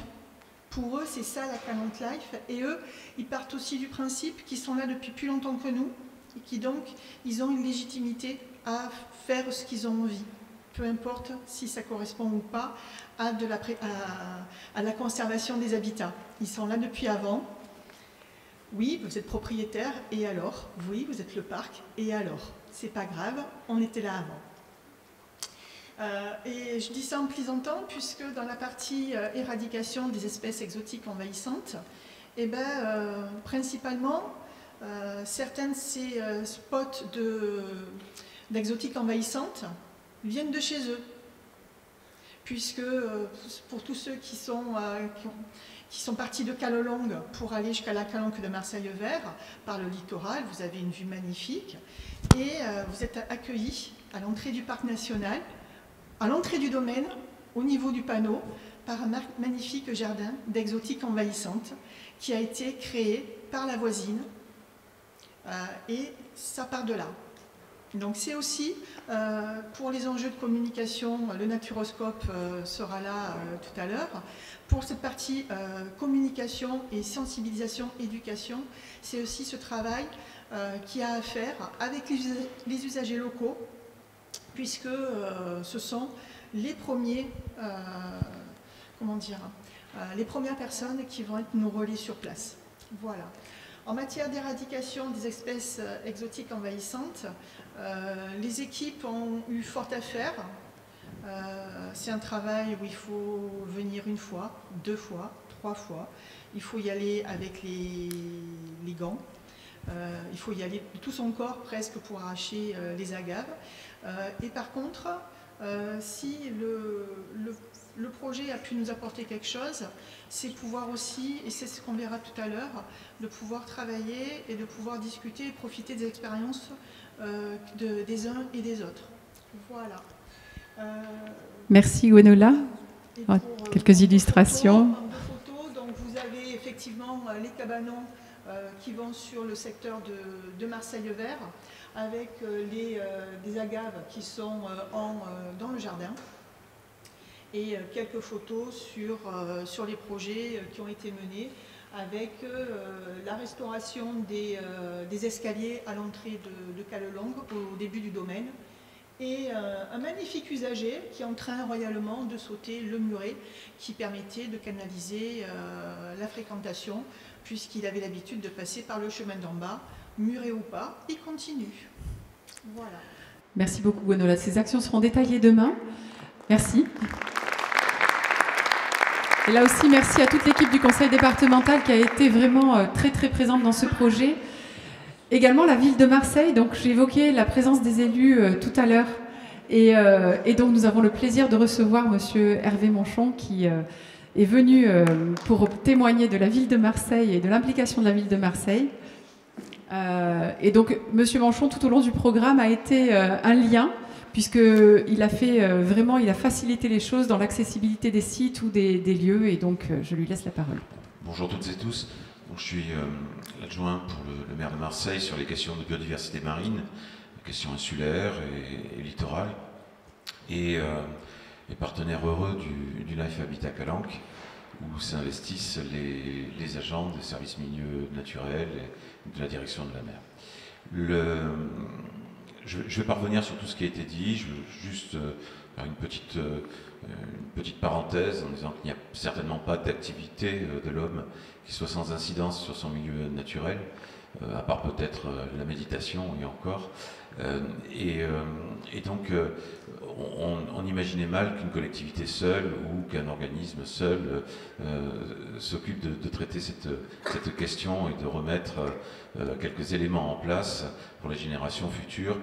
pour eux, c'est ça la Calanque Life. Et eux, ils partent aussi du principe qu'ils sont là depuis plus longtemps que nous, et qui donc, ils ont une légitimité à faire ce qu'ils ont envie. Peu importe si ça correspond ou pas à la conservation des habitats. Ils sont là depuis avant. Oui, vous êtes propriétaire, et alors? Oui, vous êtes le parc, et alors? C'est pas grave, on était là avant. Et je dis ça en plaisantant, puisque dans la partie éradication des espèces exotiques envahissantes, principalement, certains de ces spots d'exotiques envahissantes viennent de chez eux, puisque pour tous ceux qui sont partis de Calolong pour aller jusqu'à la calanque de Marseille-Vert, par le littoral, vous avez une vue magnifique, et vous êtes accueillis à l'entrée du parc national, à l'entrée du domaine, au niveau du panneau, par un magnifique jardin d'exotiques envahissantes qui a été créé par la voisine, et ça part de là. Donc c'est aussi, pour les enjeux de communication, le naturoscope sera là tout à l'heure. Pour cette partie communication et sensibilisation, éducation, c'est aussi ce travail qu'il y a à faire avec les usagers locaux, puisque ce sont les premiers, les premières personnes qui vont être nos relais sur place. Voilà. En matière d'éradication des espèces exotiques envahissantes, les équipes ont eu fort à faire. C'est un travail où il faut venir une fois, 2 fois, 3 fois. Il faut y aller avec les gants. Il faut y aller de tout son corps presque pour arracher les agaves. Et par contre, si le projet a pu nous apporter quelque chose, c'est pouvoir aussi, et c'est ce qu'on verra tout à l'heure, de pouvoir travailler et de pouvoir discuter et profiter des expériences des uns et des autres. Voilà. Merci Gwenola. Quelques illustrations. Photos, donc vous avez effectivement les cabanons qui vont sur le secteur de Marseille-Vert, avec des agaves qui sont dans le jardin, et quelques photos sur les projets qui ont été menés, avec la restauration des escaliers à l'entrée de Calolong, au début du domaine, et un magnifique usager qui est en train royalement de sauter le muret qui permettait de canaliser la fréquentation, puisqu'il avait l'habitude de passer par le chemin d'en bas, muret ou pas, il continue. Voilà. Merci beaucoup Gwenola. Ces actions seront détaillées demain. Merci. Et là aussi, merci à toute l'équipe du conseil départemental qui a été vraiment très très présente dans ce projet. Également la ville de Marseille, donc j'ai évoqué la présence des élus tout à l'heure. Et donc nous avons le plaisir de recevoir monsieur Hervé Monchon qui est venu pour témoigner de la ville de Marseille et de l'implication de la ville de Marseille. Et donc, Monsieur Manchon, tout au long du programme, a été un lien, puisqu'il a fait vraiment, il a facilité les choses dans l'accessibilité des sites ou des lieux, et donc je lui laisse la parole. Bonjour toutes et tous. Donc, je suis l'adjoint pour le maire de Marseille sur les questions de biodiversité marine, les questions insulaires et littorales, et partenaire heureux du Life Habitat Calanque, où s'investissent les agents des services milieux naturels et de la direction de la mer. Je vais pas revenir sur tout ce qui a été dit, je veux juste faire une petite parenthèse en disant qu'il n'y a certainement pas d'activité de l'homme qui soit sans incidence sur son milieu naturel, à part peut-être la méditation et encore. Et donc, on imaginait mal qu'une collectivité seule ou qu'un organisme seul s'occupe de traiter cette question et de remettre quelques éléments en place pour les générations futures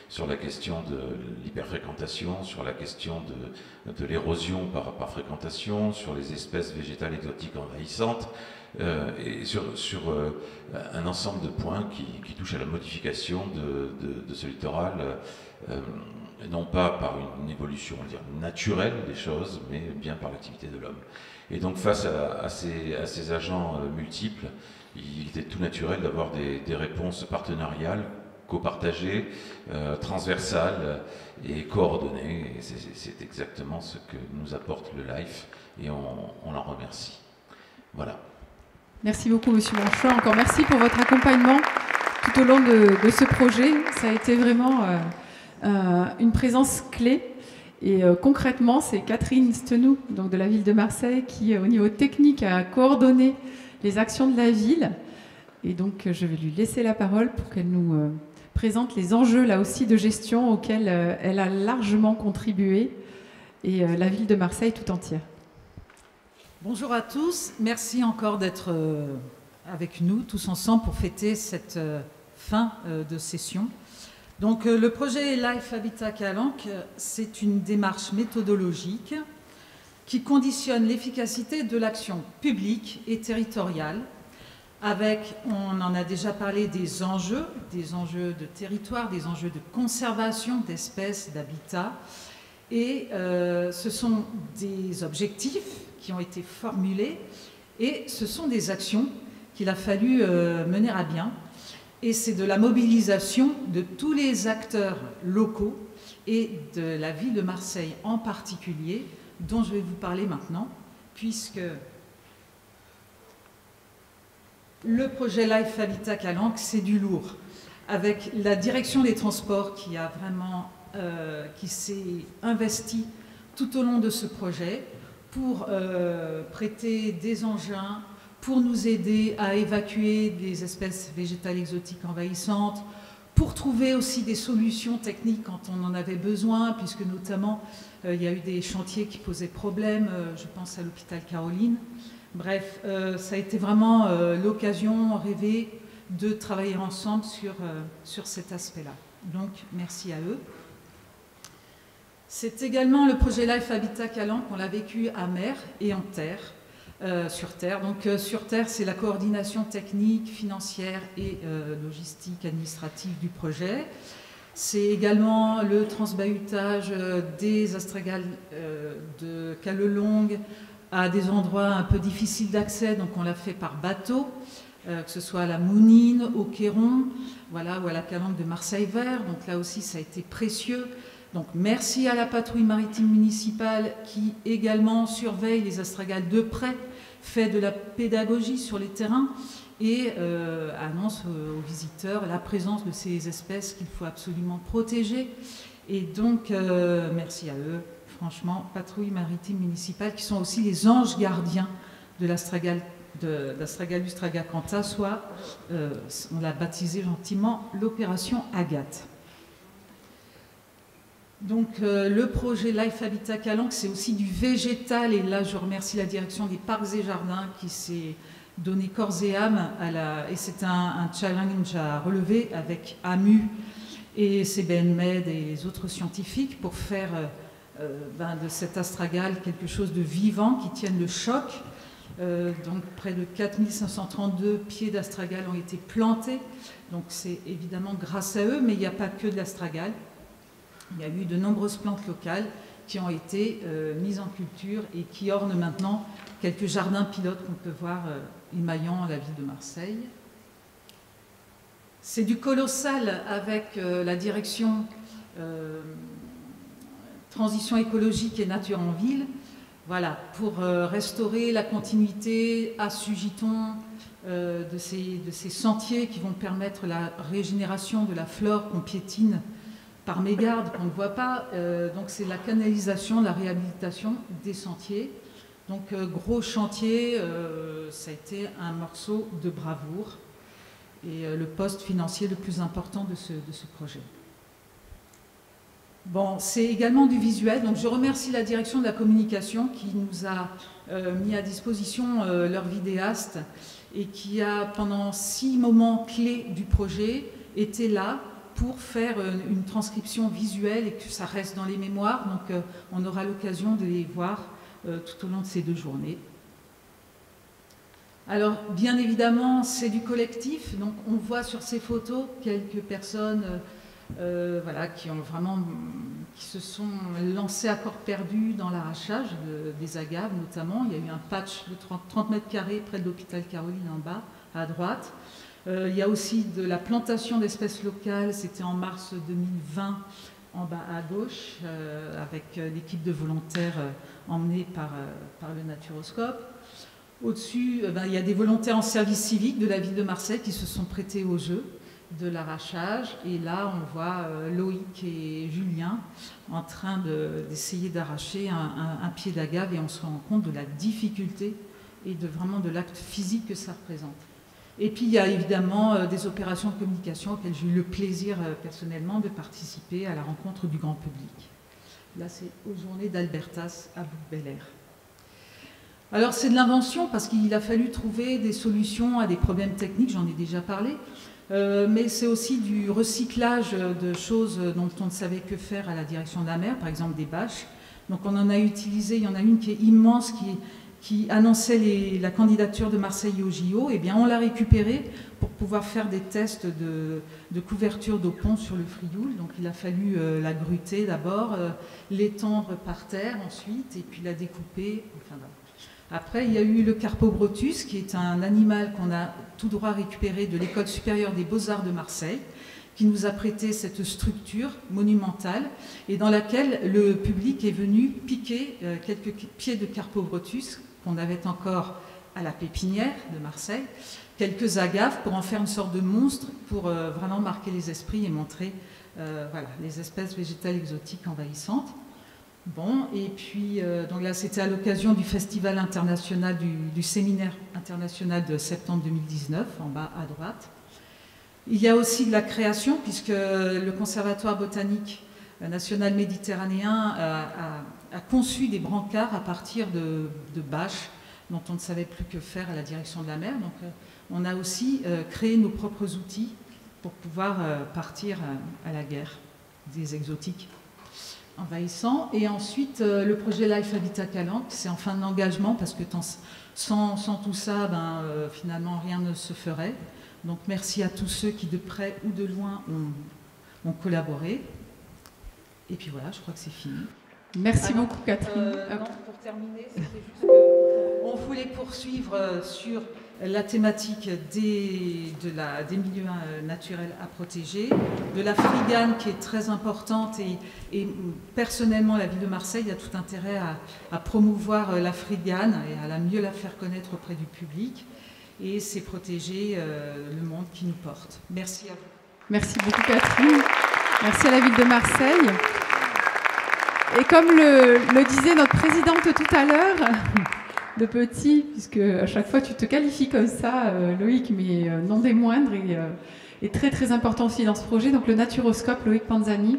sur la question de l'hyperfréquentation, sur la question de l'érosion par fréquentation, sur les espèces végétales exotiques envahissantes, et sur un ensemble de points qui touchent à la modification de ce littoral, non pas par une évolution, on va dire, naturelle des choses, mais bien par l'activité de l'homme. Et donc face à ces agents multiples, il était tout naturel d'avoir des réponses partenariales, copartagées, transversales et coordonnées. Et c'est exactement ce que nous apporte le LIFE, et on l'en remercie. Voilà. Merci beaucoup, Monsieur Manchon. Encore merci pour votre accompagnement tout au long de ce projet. Ça a été vraiment une présence clé. Et concrètement, c'est Catherine Stenou, donc de la ville de Marseille, qui, au niveau technique, a coordonné les actions de la ville. Et donc, je vais lui laisser la parole pour qu'elle nous présente les enjeux, là aussi, de gestion auxquels elle a largement contribué, et la ville de Marseille tout entière. Bonjour à tous, merci encore d'être avec nous tous ensemble pour fêter cette fin de session. Donc le projet Life Habitat Calanque, c'est une démarche méthodologique qui conditionne l'efficacité de l'action publique et territoriale avec, on en a déjà parlé, des enjeux de territoire, des enjeux de conservation d'espèces, d'habitats, et ce sont des objectifs qui ont été formulés, et ce sont des actions qu'il a fallu mener à bien. Et c'est de la mobilisation de tous les acteurs locaux et de la ville de Marseille en particulier, dont je vais vous parler maintenant, puisque le projet Life Habitat Calanque, c'est du lourd, avec la direction des transports qui a vraiment, qui s'est investie tout au long de ce projet, pour prêter des engins, pour nous aider à évacuer des espèces végétales exotiques envahissantes, pour trouver aussi des solutions techniques quand on en avait besoin, puisque notamment il y a eu des chantiers qui posaient problème, je pense à l'hôpital Caroline. Bref, ça a été vraiment l'occasion rêvée de travailler ensemble sur cet aspect-là. Donc merci à eux. C'est également le projet Life Habitat Calanque, on l'a vécu à mer et en terre, sur terre. Donc sur terre, c'est la coordination technique, financière et logistique, administrative du projet. C'est également le transbahutage des astragales de Callelongue à des endroits un peu difficiles d'accès, donc on l'a fait par bateau, que ce soit à la Mounine, au Quéron, voilà, ou à la Calanque de Marseille-Vert. Donc là aussi, ça a été précieux. Donc merci à la patrouille maritime municipale qui également surveille les astragales de près, fait de la pédagogie sur les terrains et annonce aux visiteurs la présence de ces espèces qu'il faut absolument protéger. Et donc merci à eux, franchement, patrouille maritime municipale qui sont aussi les anges gardiens de l'Astragalus tragacantha, soit on l'a baptisé gentiment l'opération Agathe. Donc le projet Life Habitat Calanque, c'est aussi du végétal, et là je remercie la direction des parcs et jardins qui s'est donné corps et âme et c'est un challenge à relever avec AMU et CBN Med et les autres scientifiques pour faire de cet astragal quelque chose de vivant qui tienne le choc. Donc près de 4532 pieds d'astragal ont été plantés. Donc c'est évidemment grâce à eux, mais il n'y a pas que de l'astragal. Il y a eu de nombreuses plantes locales qui ont été mises en culture et qui ornent maintenant quelques jardins pilotes qu'on peut voir émaillant la ville de Marseille. C'est du colossal avec la direction transition écologique et nature en ville. Voilà, pour restaurer la continuité à Sugiton de ces sentiers qui vont permettre la régénération de la flore qu'on piétine par mégarde, qu'on ne voit pas. Donc c'est la canalisation, la réhabilitation des sentiers. Donc gros chantier, ça a été un morceau de bravoure et le poste financier le plus important de ce projet. Bon, c'est également du visuel, donc je remercie la direction de la communication qui nous a mis à disposition leur vidéaste et qui a, pendant 6 moments clés du projet, été là pour faire une transcription visuelle et que ça reste dans les mémoires. Donc on aura l'occasion de les voir tout au long de ces 2 journées. Alors, bien évidemment, c'est du collectif. Donc on voit sur ces photos quelques personnes voilà, qui se sont lancés à corps perdu dans l'arrachage des agaves notamment. Il y a eu un patch de 30 mètres carrés près de l'hôpital Caroline en bas, à droite. Il y a aussi de la plantation d'espèces locales, c'était en mars 2020 en bas à gauche, avec l'équipe de volontaires emmenée par le Naturoscope. Au-dessus, il y a des volontaires en service civique de la ville de Marseille qui se sont prêtés au jeu de l'arrachage. Et là, on voit Loïc et Julien en train d'essayer d'arracher un pied d'agave et on se rend compte de la difficulté et vraiment de l'acte physique que ça représente. Et puis, il y a évidemment des opérations de communication auxquelles j'ai eu le plaisir personnellement de participer à la rencontre du grand public. Là, c'est aux journées d'Albertas à Bouc-Bel-Air. Alors, c'est de l'invention parce qu'il a fallu trouver des solutions à des problèmes techniques, j'en ai déjà parlé. Mais c'est aussi du recyclage de choses dont on ne savait que faire à la direction de la mer, par exemple des bâches. Donc on en a utilisé, il y en a une qui est immense, qui annonçait la candidature de Marseille au JO. Eh bien, on l'a récupérée pour pouvoir faire des tests de couverture d'eau pont sur le Frioul. Donc il a fallu la gruter d'abord, l'étendre par terre ensuite, et puis la découper. Enfin, voilà. Après, il y a eu le Carpobrotus, qui est un animal qu'on a tout droit récupéré de l'École supérieure des beaux-arts de Marseille, qui nous a prêté cette structure monumentale et dans laquelle le public est venu piquer quelques pieds de Carpobrotus qu'on avait encore à la pépinière de Marseille, quelques agaves pour en faire une sorte de monstre pour vraiment marquer les esprits et montrer voilà, les espèces végétales exotiques envahissantes. Bon, et puis, donc là, c'était à l'occasion du Festival international, du séminaire international de septembre 2019, en bas à droite. Il y a aussi de la création, puisque le Conservatoire botanique national méditerranéen a conçu des brancards à partir de bâches dont on ne savait plus que faire à la direction de la mer. Donc, on a aussi créé nos propres outils pour pouvoir partir à la guerre des exotiques envahissant. Et ensuite, le projet Life Habitat Calanque, c'est enfin de l'engagement, parce que sans tout ça, finalement, rien ne se ferait. Donc merci à tous ceux qui, de près ou de loin, ont collaboré. Et puis voilà, je crois que c'est fini. Merci beaucoup, Catherine. Non, pour terminer, c'était juste qu'on voulait poursuivre sur la thématique des milieux naturels à protéger, de la frigane qui est très importante et personnellement la ville de Marseille a tout intérêt à promouvoir la frigane et à mieux la faire connaître auprès du public et c'est protéger le monde qui nous porte. Merci à vous. Merci beaucoup Catherine, merci à la ville de Marseille. Et comme le disait notre présidente tout à l'heure, de petit, puisque à chaque fois tu te qualifies comme ça, Loïc, mais non des moindres, et très très important aussi dans ce projet, donc le Naturoscope, Loïc Panzani,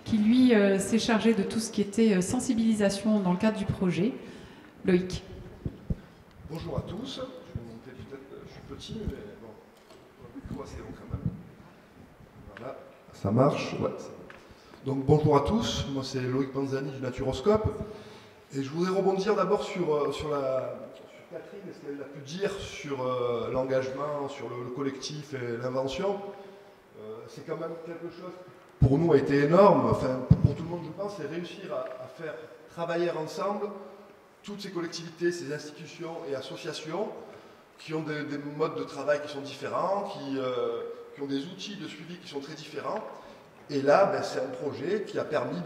qui lui s'est chargé de tout ce qui était sensibilisation dans le cadre du projet. Loïc. Bonjour à tous, je vais monter peut-être, je suis petit, mais bon, c'est bon quand même. Voilà, ça marche, ouais. Donc bonjour à tous, moi c'est Loïc Panzani du Naturoscope. Et je voudrais rebondir d'abord sur Catherine et ce qu'elle a pu dire sur l'engagement, sur le collectif et l'invention. C'est quand même quelque chose qui pour nous a été énorme, enfin pour tout le monde je pense, c'est réussir à faire travailler ensemble toutes ces collectivités, ces institutions et associations qui ont des modes de travail qui sont différents, qui ont des outils de suivi qui sont très différents. Et là, c'est un projet qui a permis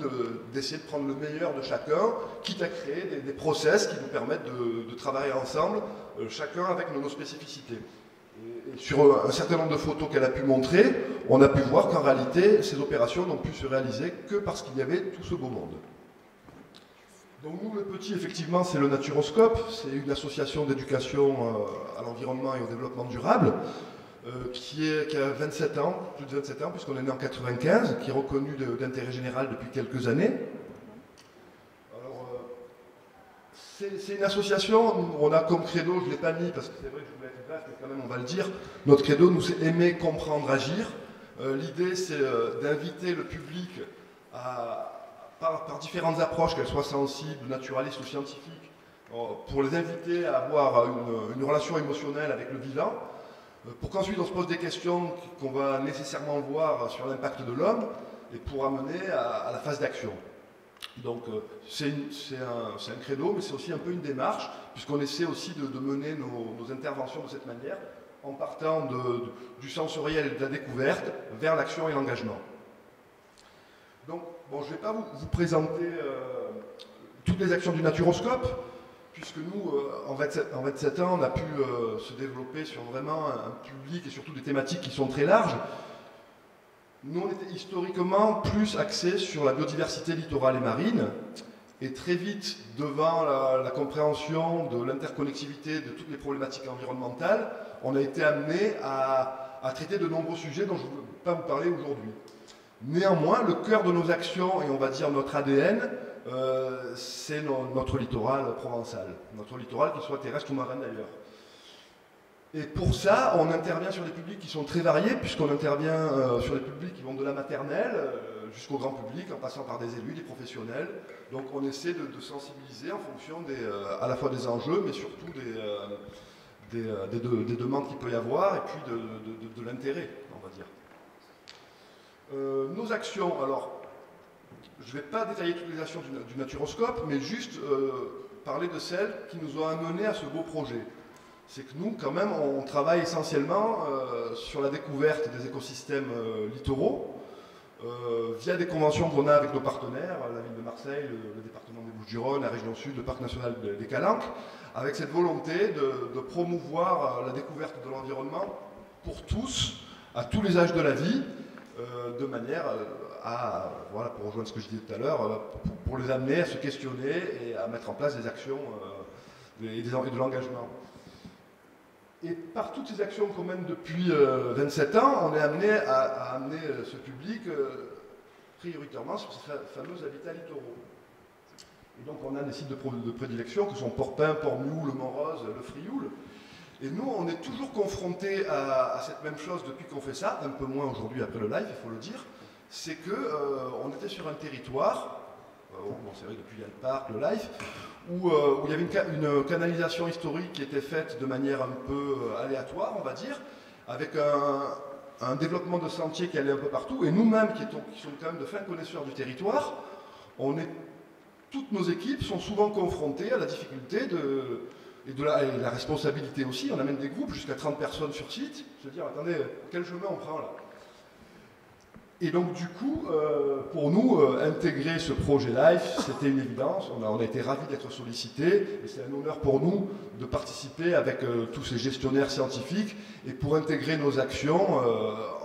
d'essayer de prendre le meilleur de chacun, quitte à créer des process qui nous permettent de travailler ensemble, chacun avec nos spécificités. Et sur un certain nombre de photos qu'elle a pu montrer, on a pu voir qu'en réalité, ces opérations n'ont pu se réaliser que parce qu'il y avait tout ce beau monde. Donc nous, le petit, effectivement, c'est le Naturoscope, c'est une association d'éducation à l'environnement et au développement durable, qui a 27 ans, plus de 27 ans, puisqu'on est né en 95, qui est reconnu d'intérêt général depuis quelques années. Alors, c'est une association, on a comme credo, je ne l'ai pas mis parce que c'est vrai que je voulais être bref, mais quand même on va le dire, notre credo, nous, c'est aimer, comprendre, agir. L'idée, c'est d'inviter le public par différentes approches, qu'elles soient sensibles, naturalistes ou scientifiques, pour les inviter à avoir une relation émotionnelle avec le vivant, pour qu'ensuite on se pose des questions qu'on va nécessairement voir sur l'impact de l'homme et pour amener à la phase d'action. Donc c'est un credo, mais c'est aussi un peu une démarche, puisqu'on essaie aussi de mener nos interventions de cette manière, en partant du sensoriel et de la découverte vers l'action et l'engagement. Donc, bon, je ne vais pas vous présenter toutes les actions du Naturoscope, puisque nous, en 27 ans, on a pu se développer sur vraiment un public et surtout des thématiques qui sont très larges. Nous, on était historiquement plus axés sur la biodiversité littorale et marine, et très vite, devant la compréhension de l'interconnectivité de toutes les problématiques environnementales, on a été amené à traiter de nombreux sujets dont je ne veux pas vous parler aujourd'hui. Néanmoins, le cœur de nos actions, et on va dire notre ADN, c'est notre littoral provençal. Notre littoral, qu'il soit terrestre ou marin d'ailleurs. Et pour ça, on intervient sur des publics qui sont très variés, puisqu'on intervient sur des publics qui vont de la maternelle jusqu'au grand public, en passant par des élus, des professionnels. Donc on essaie de sensibiliser en fonction à la fois des enjeux, mais surtout des demandes qu'il peut y avoir, et puis de l'intérêt, on va dire. Nos actions, alors, je ne vais pas détailler toutes les actions du Naturoscope, mais juste parler de celles qui nous ont amenés à ce beau projet. C'est que nous, quand même, on travaille essentiellement sur la découverte des écosystèmes littoraux, via des conventions qu'on a avec nos partenaires, la ville de Marseille, le département des Bouches-du-Rhône, la région sud, le parc national des Calanques, avec cette volonté de promouvoir la découverte de l'environnement pour tous, à tous les âges de la vie, de manière à, voilà, pour rejoindre ce que je disais tout à l'heure, pour les amener à se questionner et à mettre en place des actions et de l'engagement. Et par toutes ces actions qu'on mène depuis 27 ans, on est amené à amener ce public prioritairement sur ces fameux habitats littoraux. Et donc on a des sites de prédilection que sont Port-Pin, Port-Mioul, le Mont-Rose, le Frioul. Et nous, on est toujours confrontés à cette même chose depuis qu'on fait ça, un peu moins aujourd'hui après le live, il faut le dire, c'est qu'on était sur un territoire, bon, c'est vrai depuis il y a le parc, le live, où il y avait une canalisation historique qui était faite de manière un peu aléatoire, on va dire, avec un développement de sentiers qui allait un peu partout, et nous-mêmes, qui sommes quand même de fins connaisseurs du territoire, toutes nos équipes sont souvent confrontées à la difficulté et la responsabilité aussi. On amène des groupes jusqu'à 30 personnes sur site, se dire, attendez, quel chemin on prend là? Et donc du coup, pour nous, intégrer ce projet LIFE, c'était une évidence. On a été ravis d'être sollicités et c'est un honneur pour nous de participer avec tous ces gestionnaires scientifiques et pour intégrer nos actions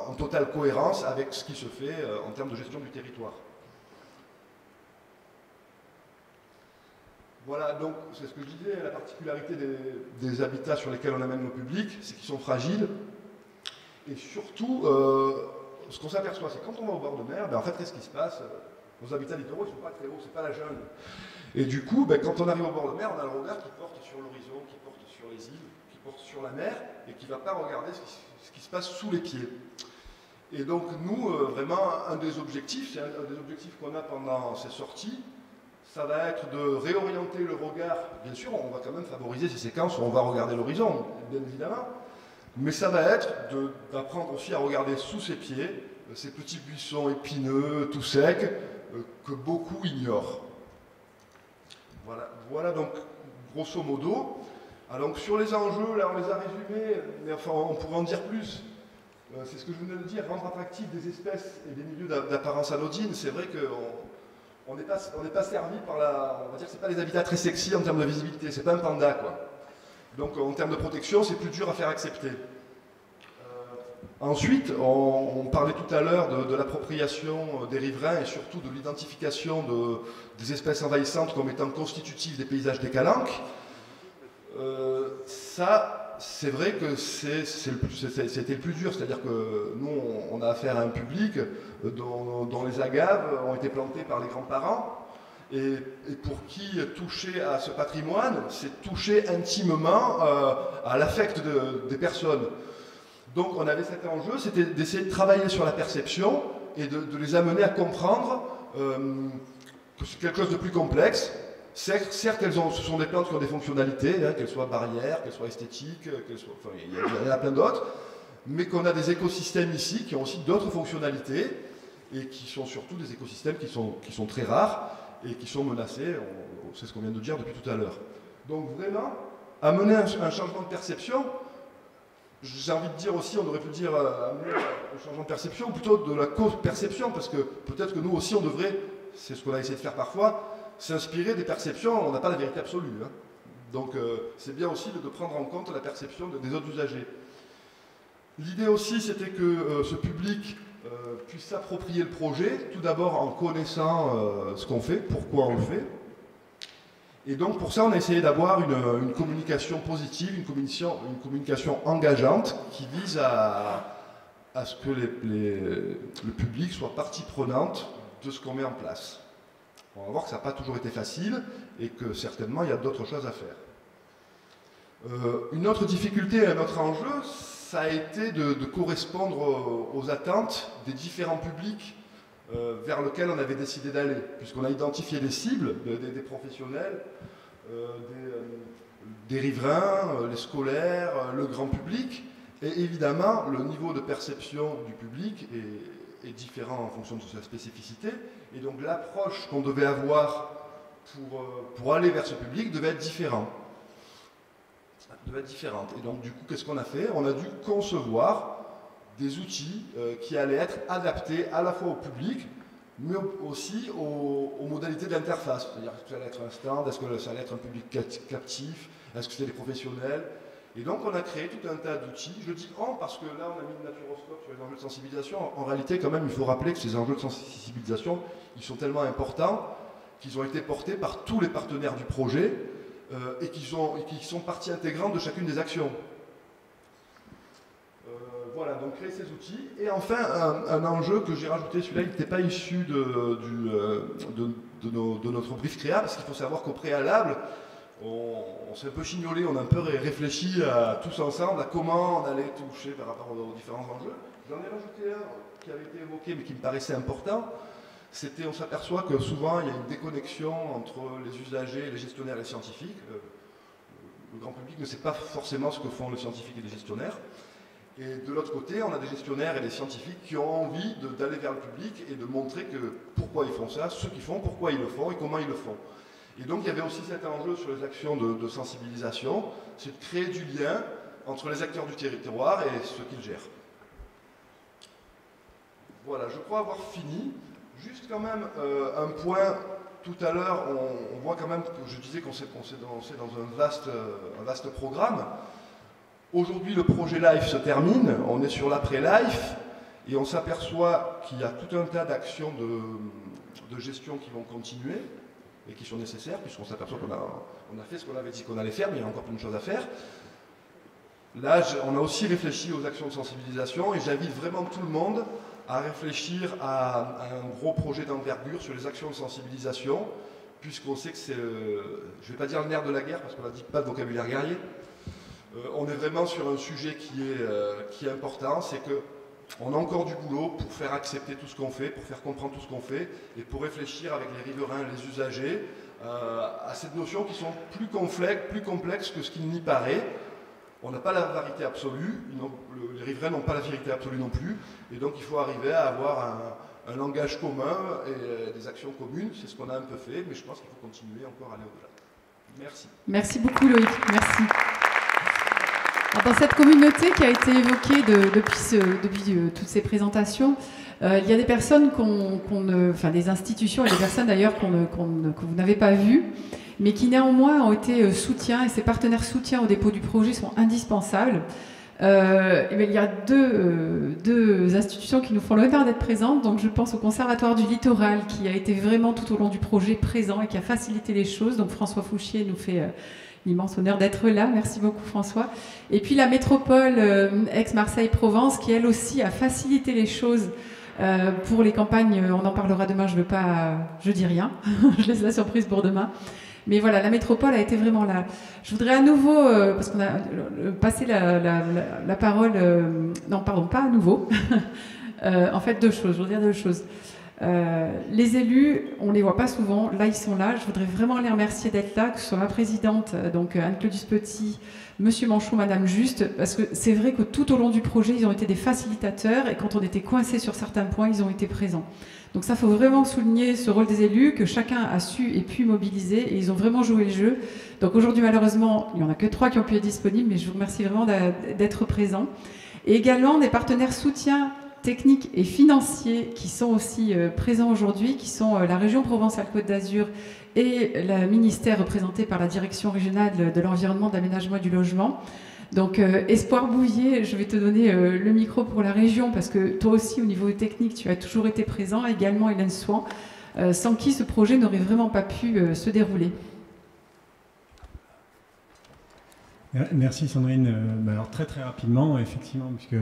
en totale cohérence avec ce qui se fait en termes de gestion du territoire. Voilà, donc c'est ce que je disais, la particularité des habitats sur lesquels on amène nos publics, c'est qu'ils sont fragiles et surtout... ce qu'on s'aperçoit, c'est que quand on va au bord de mer, en fait, qu'est-ce qui se passe? Nos habitats littoraux, ils ne sont pas très hauts, c'est pas la jungle. Et du coup, quand on arrive au bord de mer, on a le regard qui porte sur l'horizon, qui porte sur les îles, qui porte sur la mer, et qui ne va pas regarder ce qui se passe sous les pieds. Et donc nous, vraiment, un des objectifs, c'est un des objectifs qu'on a pendant ces sorties, ça va être de réorienter le regard. Bien sûr, on va quand même favoriser ces séquences où on va regarder l'horizon, bien évidemment, mais ça va être d'apprendre aussi à regarder sous ses pieds ces petits buissons épineux, tout secs, que beaucoup ignorent. Voilà donc, grosso modo. Alors, sur les enjeux, là on les a résumés, mais enfin on pourrait en dire plus. C'est ce que je venais de dire, rendre attractif des espèces et des milieux d'apparence anodine. C'est vrai qu'on n'est pas servi par la... On va dire que ce n'est pas des habitats très sexy en termes de visibilité, c'est pas un panda, quoi. Donc en termes de protection, c'est plus dur à faire accepter. Ensuite, on parlait tout à l'heure de l'appropriation des riverains et surtout de l'identification des espèces envahissantes comme étant constitutives des paysages des Calanques. Ça, c'est vrai que c'était le plus dur, c'est-à-dire que nous, on a affaire à un public dont les agaves ont été plantées par les grands-parents et pour qui toucher à ce patrimoine, c'est toucher intimement à l'affect des personnes. Donc on avait cet enjeu, c'était d'essayer de travailler sur la perception et de les amener à comprendre que c'est quelque chose de plus complexe. Certes, ce sont des plantes qui ont des fonctionnalités, hein, qu'elles soient barrières, qu'elles soient esthétiques, enfin, il y en a plein d'autres, mais qu'on a des écosystèmes ici qui ont aussi d'autres fonctionnalités et qui sont surtout des écosystèmes qui sont très rares et qui sont menacés, c'est ce qu'on vient de dire depuis tout à l'heure. Donc vraiment, amener un changement de perception, j'ai envie de dire aussi, on aurait pu dire amener un changement de perception, ou plutôt de la co-perception, parce que peut-être que nous aussi on devrait, c'est ce qu'on a essayé de faire parfois, s'inspirer des perceptions, on n'a pas la vérité absolue. Hein. Donc c'est bien aussi de prendre en compte la perception des autres usagers. L'idée aussi, c'était que ce public puisse s'approprier le projet, tout d'abord en connaissant ce qu'on fait, pourquoi on le fait. Et donc pour ça, on a essayé d'avoir une communication positive, une communication engageante qui vise à ce que le public soit partie prenante de ce qu'on met en place. On va voir que ça n'a pas toujours été facile et que certainement il y a d'autres choses à faire. Une autre difficulté, un autre enjeu, ça a été de correspondre aux attentes des différents publics vers lesquels on avait décidé d'aller, puisqu'on a identifié des cibles, des professionnels, des riverains, les scolaires, le grand public, et évidemment le niveau de perception du public est différent en fonction de sa spécificité, et donc l'approche qu'on devait avoir pour aller vers ce public devait être différente. Et donc du coup, qu'est-ce qu'on a fait? On a dû concevoir des outils qui allaient être adaptés à la fois au public, mais aussi aux modalités de l'interface. C'est-à-dire, est-ce que ça allait être un stand, est-ce que ça allait être un public captif, est-ce que c'était des professionnels? Et donc on a créé tout un tas d'outils. Je dis « on » parce que là on a mis le naturoscope sur les enjeux de sensibilisation. En réalité quand même il faut rappeler que ces enjeux de sensibilisation, ils sont tellement importants qu'ils ont été portés par tous les partenaires du projet et qui sont partie intégrante de chacune des actions. Voilà, donc créer ces outils. Et enfin, un enjeu que j'ai rajouté, celui-là, il n'était pas issu de notre brief créa, parce qu'il faut savoir qu'au préalable, on s'est un peu chignolé, on a un peu réfléchi tous ensemble à comment on allait toucher par rapport aux différents enjeux. J'en ai rajouté un qui avait été évoqué, mais qui me paraissait important. C'était, on s'aperçoit que souvent, il y a une déconnexion entre les usagers, les gestionnaires et les scientifiques. Le grand public ne sait pas forcément ce que font les scientifiques et les gestionnaires. Et de l'autre côté, on a des gestionnaires et des scientifiques qui ont envie d'aller vers le public et de montrer pourquoi ils font ça, ce qu'ils font, pourquoi ils le font et comment ils le font. Et donc il y avait aussi cet enjeu sur les actions de sensibilisation, c'est de créer du lien entre les acteurs du territoire et ceux qui le gèrent. Voilà, je crois avoir fini. Juste quand même un point, tout à l'heure, on voit quand même que je disais qu'on s'est lancé dans un vaste programme. Aujourd'hui, le projet LIFE se termine, on est sur l'après-LIFE, et on s'aperçoit qu'il y a tout un tas d'actions de gestion qui vont continuer, et qui sont nécessaires, puisqu'on s'aperçoit qu'on a fait ce qu'on avait dit qu'on allait faire, mais il y a encore plein de choses à faire. Là, on a aussi réfléchi aux actions de sensibilisation, et j'invite vraiment tout le monde à réfléchir à un gros projet d'envergure sur les actions de sensibilisation, puisqu'on sait que c'est, je ne vais pas dire le nerf de la guerre, parce qu'on n'a dit pas de vocabulaire guerrier. On est vraiment sur un sujet qui est important, c'est que on a encore du boulot pour faire accepter tout ce qu'on fait, pour faire comprendre tout ce qu'on fait, et pour réfléchir avec les riverains, les usagers, à cette notion qui sont plus complexes que ce qu'il n'y paraît. On n'a pas la vérité absolue, les riverains n'ont pas la vérité absolue non plus, et donc il faut arriver à avoir un langage commun et des actions communes. C'est ce qu'on a un peu fait, mais je pense qu'il faut continuer encore à aller au-delà. Merci. Merci beaucoup Loïc, merci. Dans cette communauté qui a été évoquée depuis toutes ces présentations, il y a des personnes enfin des institutions et des personnes d'ailleurs que vous n'avez pas vues, mais qui néanmoins ont été soutiens, et ces partenaires soutiens au dépôt du projet sont indispensables. Il y a deux institutions qui nous font l'honneur d'être présentes. Donc je pense au Conservatoire du Littoral qui a été vraiment tout au long du projet présent et qui a facilité les choses. Donc François Fouchier nous fait l'immense honneur d'être là. Merci beaucoup François. Et puis la métropole Aix-Marseille-Provence qui elle aussi a facilité les choses pour les campagnes. On en parlera demain, je dis rien, je laisse la surprise pour demain. Mais voilà, la métropole a été vraiment là. Je voudrais à nouveau, parce qu'on a passé la parole... non, pardon, pas à nouveau. En fait, deux choses. Je voudrais dire deux choses. Les élus, on ne les voit pas souvent. Là, ils sont là. Je voudrais vraiment les remercier d'être là, que ce soit ma présidente, donc Anne-Claudius Petit, Monsieur Manchot, Madame Juste, parce que c'est vrai que tout au long du projet, ils ont été des facilitateurs, et quand on était coincé sur certains points, ils ont été présents. Donc ça, il faut vraiment souligner ce rôle des élus, que chacun a su et pu mobiliser, et ils ont vraiment joué le jeu. Donc aujourd'hui, malheureusement, il n'y en a que 3 qui ont pu être disponibles, mais je vous remercie vraiment d'être présents. Et également des partenaires soutiens techniques et financiers qui sont aussi présents aujourd'hui, qui sont la région Provence-Alpes-Côte d'Azur et le ministère représenté par la Direction régionale de l'environnement, de l'aménagement et du logement. Donc Espoir Bouvier, je vais te donner le micro pour la région parce que toi aussi au niveau technique tu as toujours été présent, également Hélène Souan, sans qui ce projet n'aurait vraiment pas pu se dérouler. Merci Sandrine. Alors très rapidement, effectivement, puisque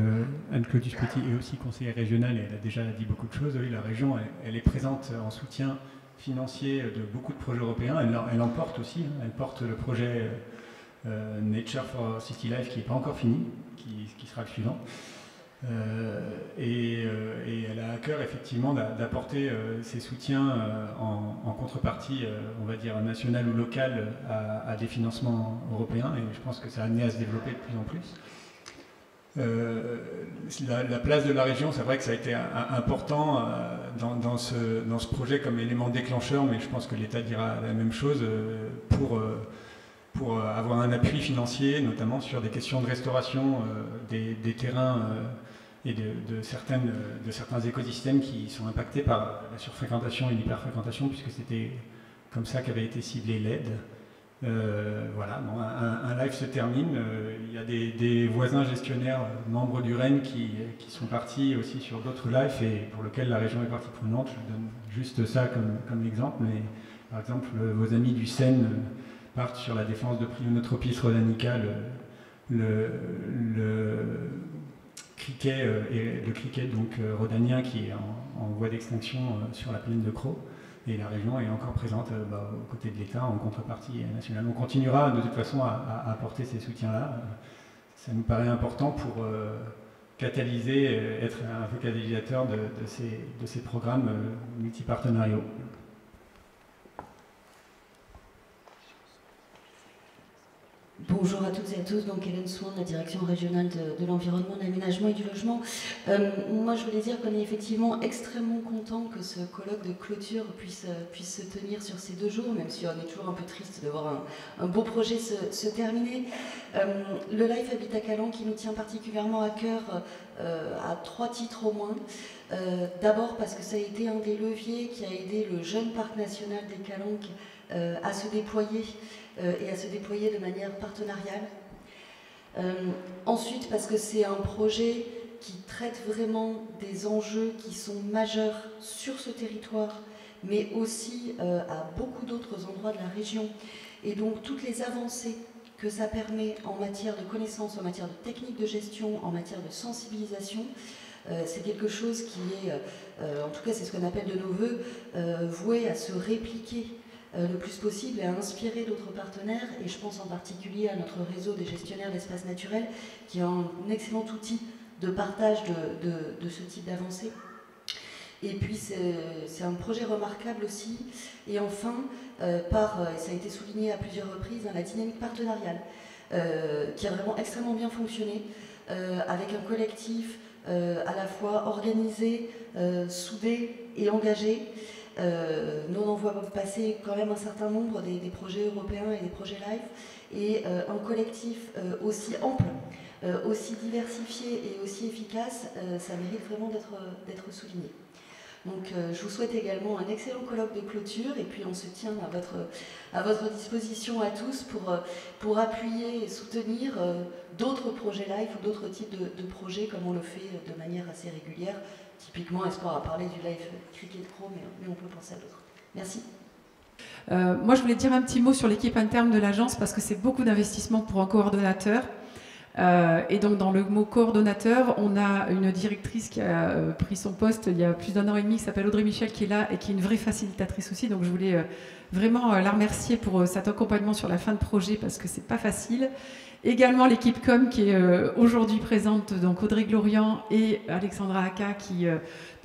Anne-Claudius Petit est aussi conseillère régionale et elle a déjà dit beaucoup de choses, oui, la région elle est présente en soutien financier de beaucoup de projets européens, elle en porte aussi, elle porte le projet Nature for City Life qui n'est pas encore fini, qui sera le suivant. Et elle a à cœur effectivement d'apporter ses soutiens en contrepartie, on va dire national ou local, à des financements européens, et je pense que ça a amené à se développer de plus en plus. La place de la région, c'est vrai que ça a été important dans ce projet comme élément déclencheur, mais je pense que l'État dira la même chose pour avoir un appui financier, notamment sur des questions de restauration des terrains et de certains écosystèmes qui sont impactés par la surfréquentation et l'hyperfréquentation, puisque c'était comme ça qu'avait été ciblé l'aide. Voilà, bon, un live se termine. Il y a des voisins gestionnaires, membres du REN, qui sont partis aussi sur d'autres lives et pour lesquels la région est partie prenante. Je donne juste ça comme exemple, mais par exemple, vos amis du Seine partent sur la défense de Prionotropis rhodanica, le criquet donc rhodanien qui est en voie d'extinction sur la plaine de Crau. Et la région est encore présente aux côtés de l'État en contrepartie nationale. On continuera de toute façon à apporter ces soutiens-là. Ça nous paraît important pour catalyser, être un peu catalyseur de ces programmes multipartenariaux. Bonjour à toutes et à tous, donc Hélène Souan de la Direction régionale de l'environnement, de l'aménagement et du logement. Moi je voulais dire qu'on est effectivement extrêmement content que ce colloque de clôture puisse se tenir sur ces 2 jours, même si on est toujours un peu triste de voir un beau projet se terminer. Le Life Habitat Calanque qui nous tient particulièrement à cœur à 3 titres au moins. D'abord parce que ça a été un des leviers qui a aidé le jeune parc national des Calanques à se déployer et à se déployer de manière partenariale. Ensuite, parce que c'est un projet qui traite vraiment des enjeux qui sont majeurs sur ce territoire, mais aussi à beaucoup d'autres endroits de la région. Et donc, toutes les avancées que ça permet en matière de connaissances, en matière de techniques de gestion, en matière de sensibilisation, c'est quelque chose qui est, en tout cas c'est ce qu'on appelle de nos voeux, voué à se répliquer le plus possible et à inspirer d'autres partenaires, et je pense en particulier à notre réseau des gestionnaires d'espaces naturels qui est un excellent outil de partage de ce type d'avancée. Et puis c'est un projet remarquable aussi. Et enfin, ça a été souligné à plusieurs reprises, la dynamique partenariale, qui a vraiment extrêmement bien fonctionné, avec un collectif à la fois organisé, soudé et engagé. Nous en voit passer quand même un certain nombre des projets européens et des projets live, et un collectif aussi ample, aussi diversifié et aussi efficace, ça mérite vraiment d'être souligné. Donc je vous souhaite également un excellent colloque de clôture, et puis on se tient à votre disposition à tous pour appuyer et soutenir d'autres projets live ou d'autres types de projets, comme on le fait de manière assez régulière. Typiquement, Espoir a parlé du live Cricket Pro, mais on peut penser à d'autres. Merci. Moi, je voulais dire un petit mot sur l'équipe interne de l'agence, parce que c'est beaucoup d'investissement pour un coordonnateur. Et donc, dans le mot coordonnateur, on a une directrice qui a pris son poste il y a plus d'1 an et demi, qui s'appelle Audrey Michel, qui est là et qui est une vraie facilitatrice aussi. Donc, je voulais vraiment la remercier pour cet accompagnement sur la fin de projet, parce que c'est pas facile. Également l'équipe com qui est aujourd'hui présente, donc Audrey Glorian et Alexandra Aka, qui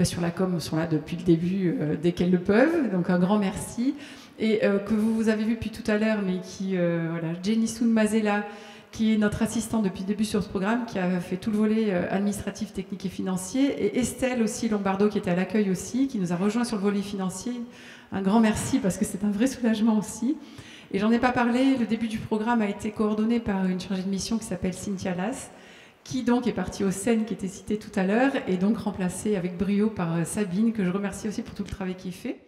sur la com sont là depuis le début, dès qu'elles le peuvent. Donc un grand merci. Et que vous avez vu depuis tout à l'heure, mais qui, voilà, Jenny Soun Mazella, qui est notre assistante depuis le début sur ce programme, qui a fait tout le volet administratif, technique et financier. Et Estelle aussi Lombardo, qui était à l'accueil aussi, qui nous a rejoint sur le volet financier. Un grand merci, parce que c'est un vrai soulagement aussi. Et j'en ai pas parlé, le début du programme a été coordonné par une chargée de mission qui s'appelle Cynthia Lass, qui donc est partie au Seine, qui était citée tout à l'heure, et donc remplacée avec brio par Sabine, que je remercie aussi pour tout le travail qui est fait.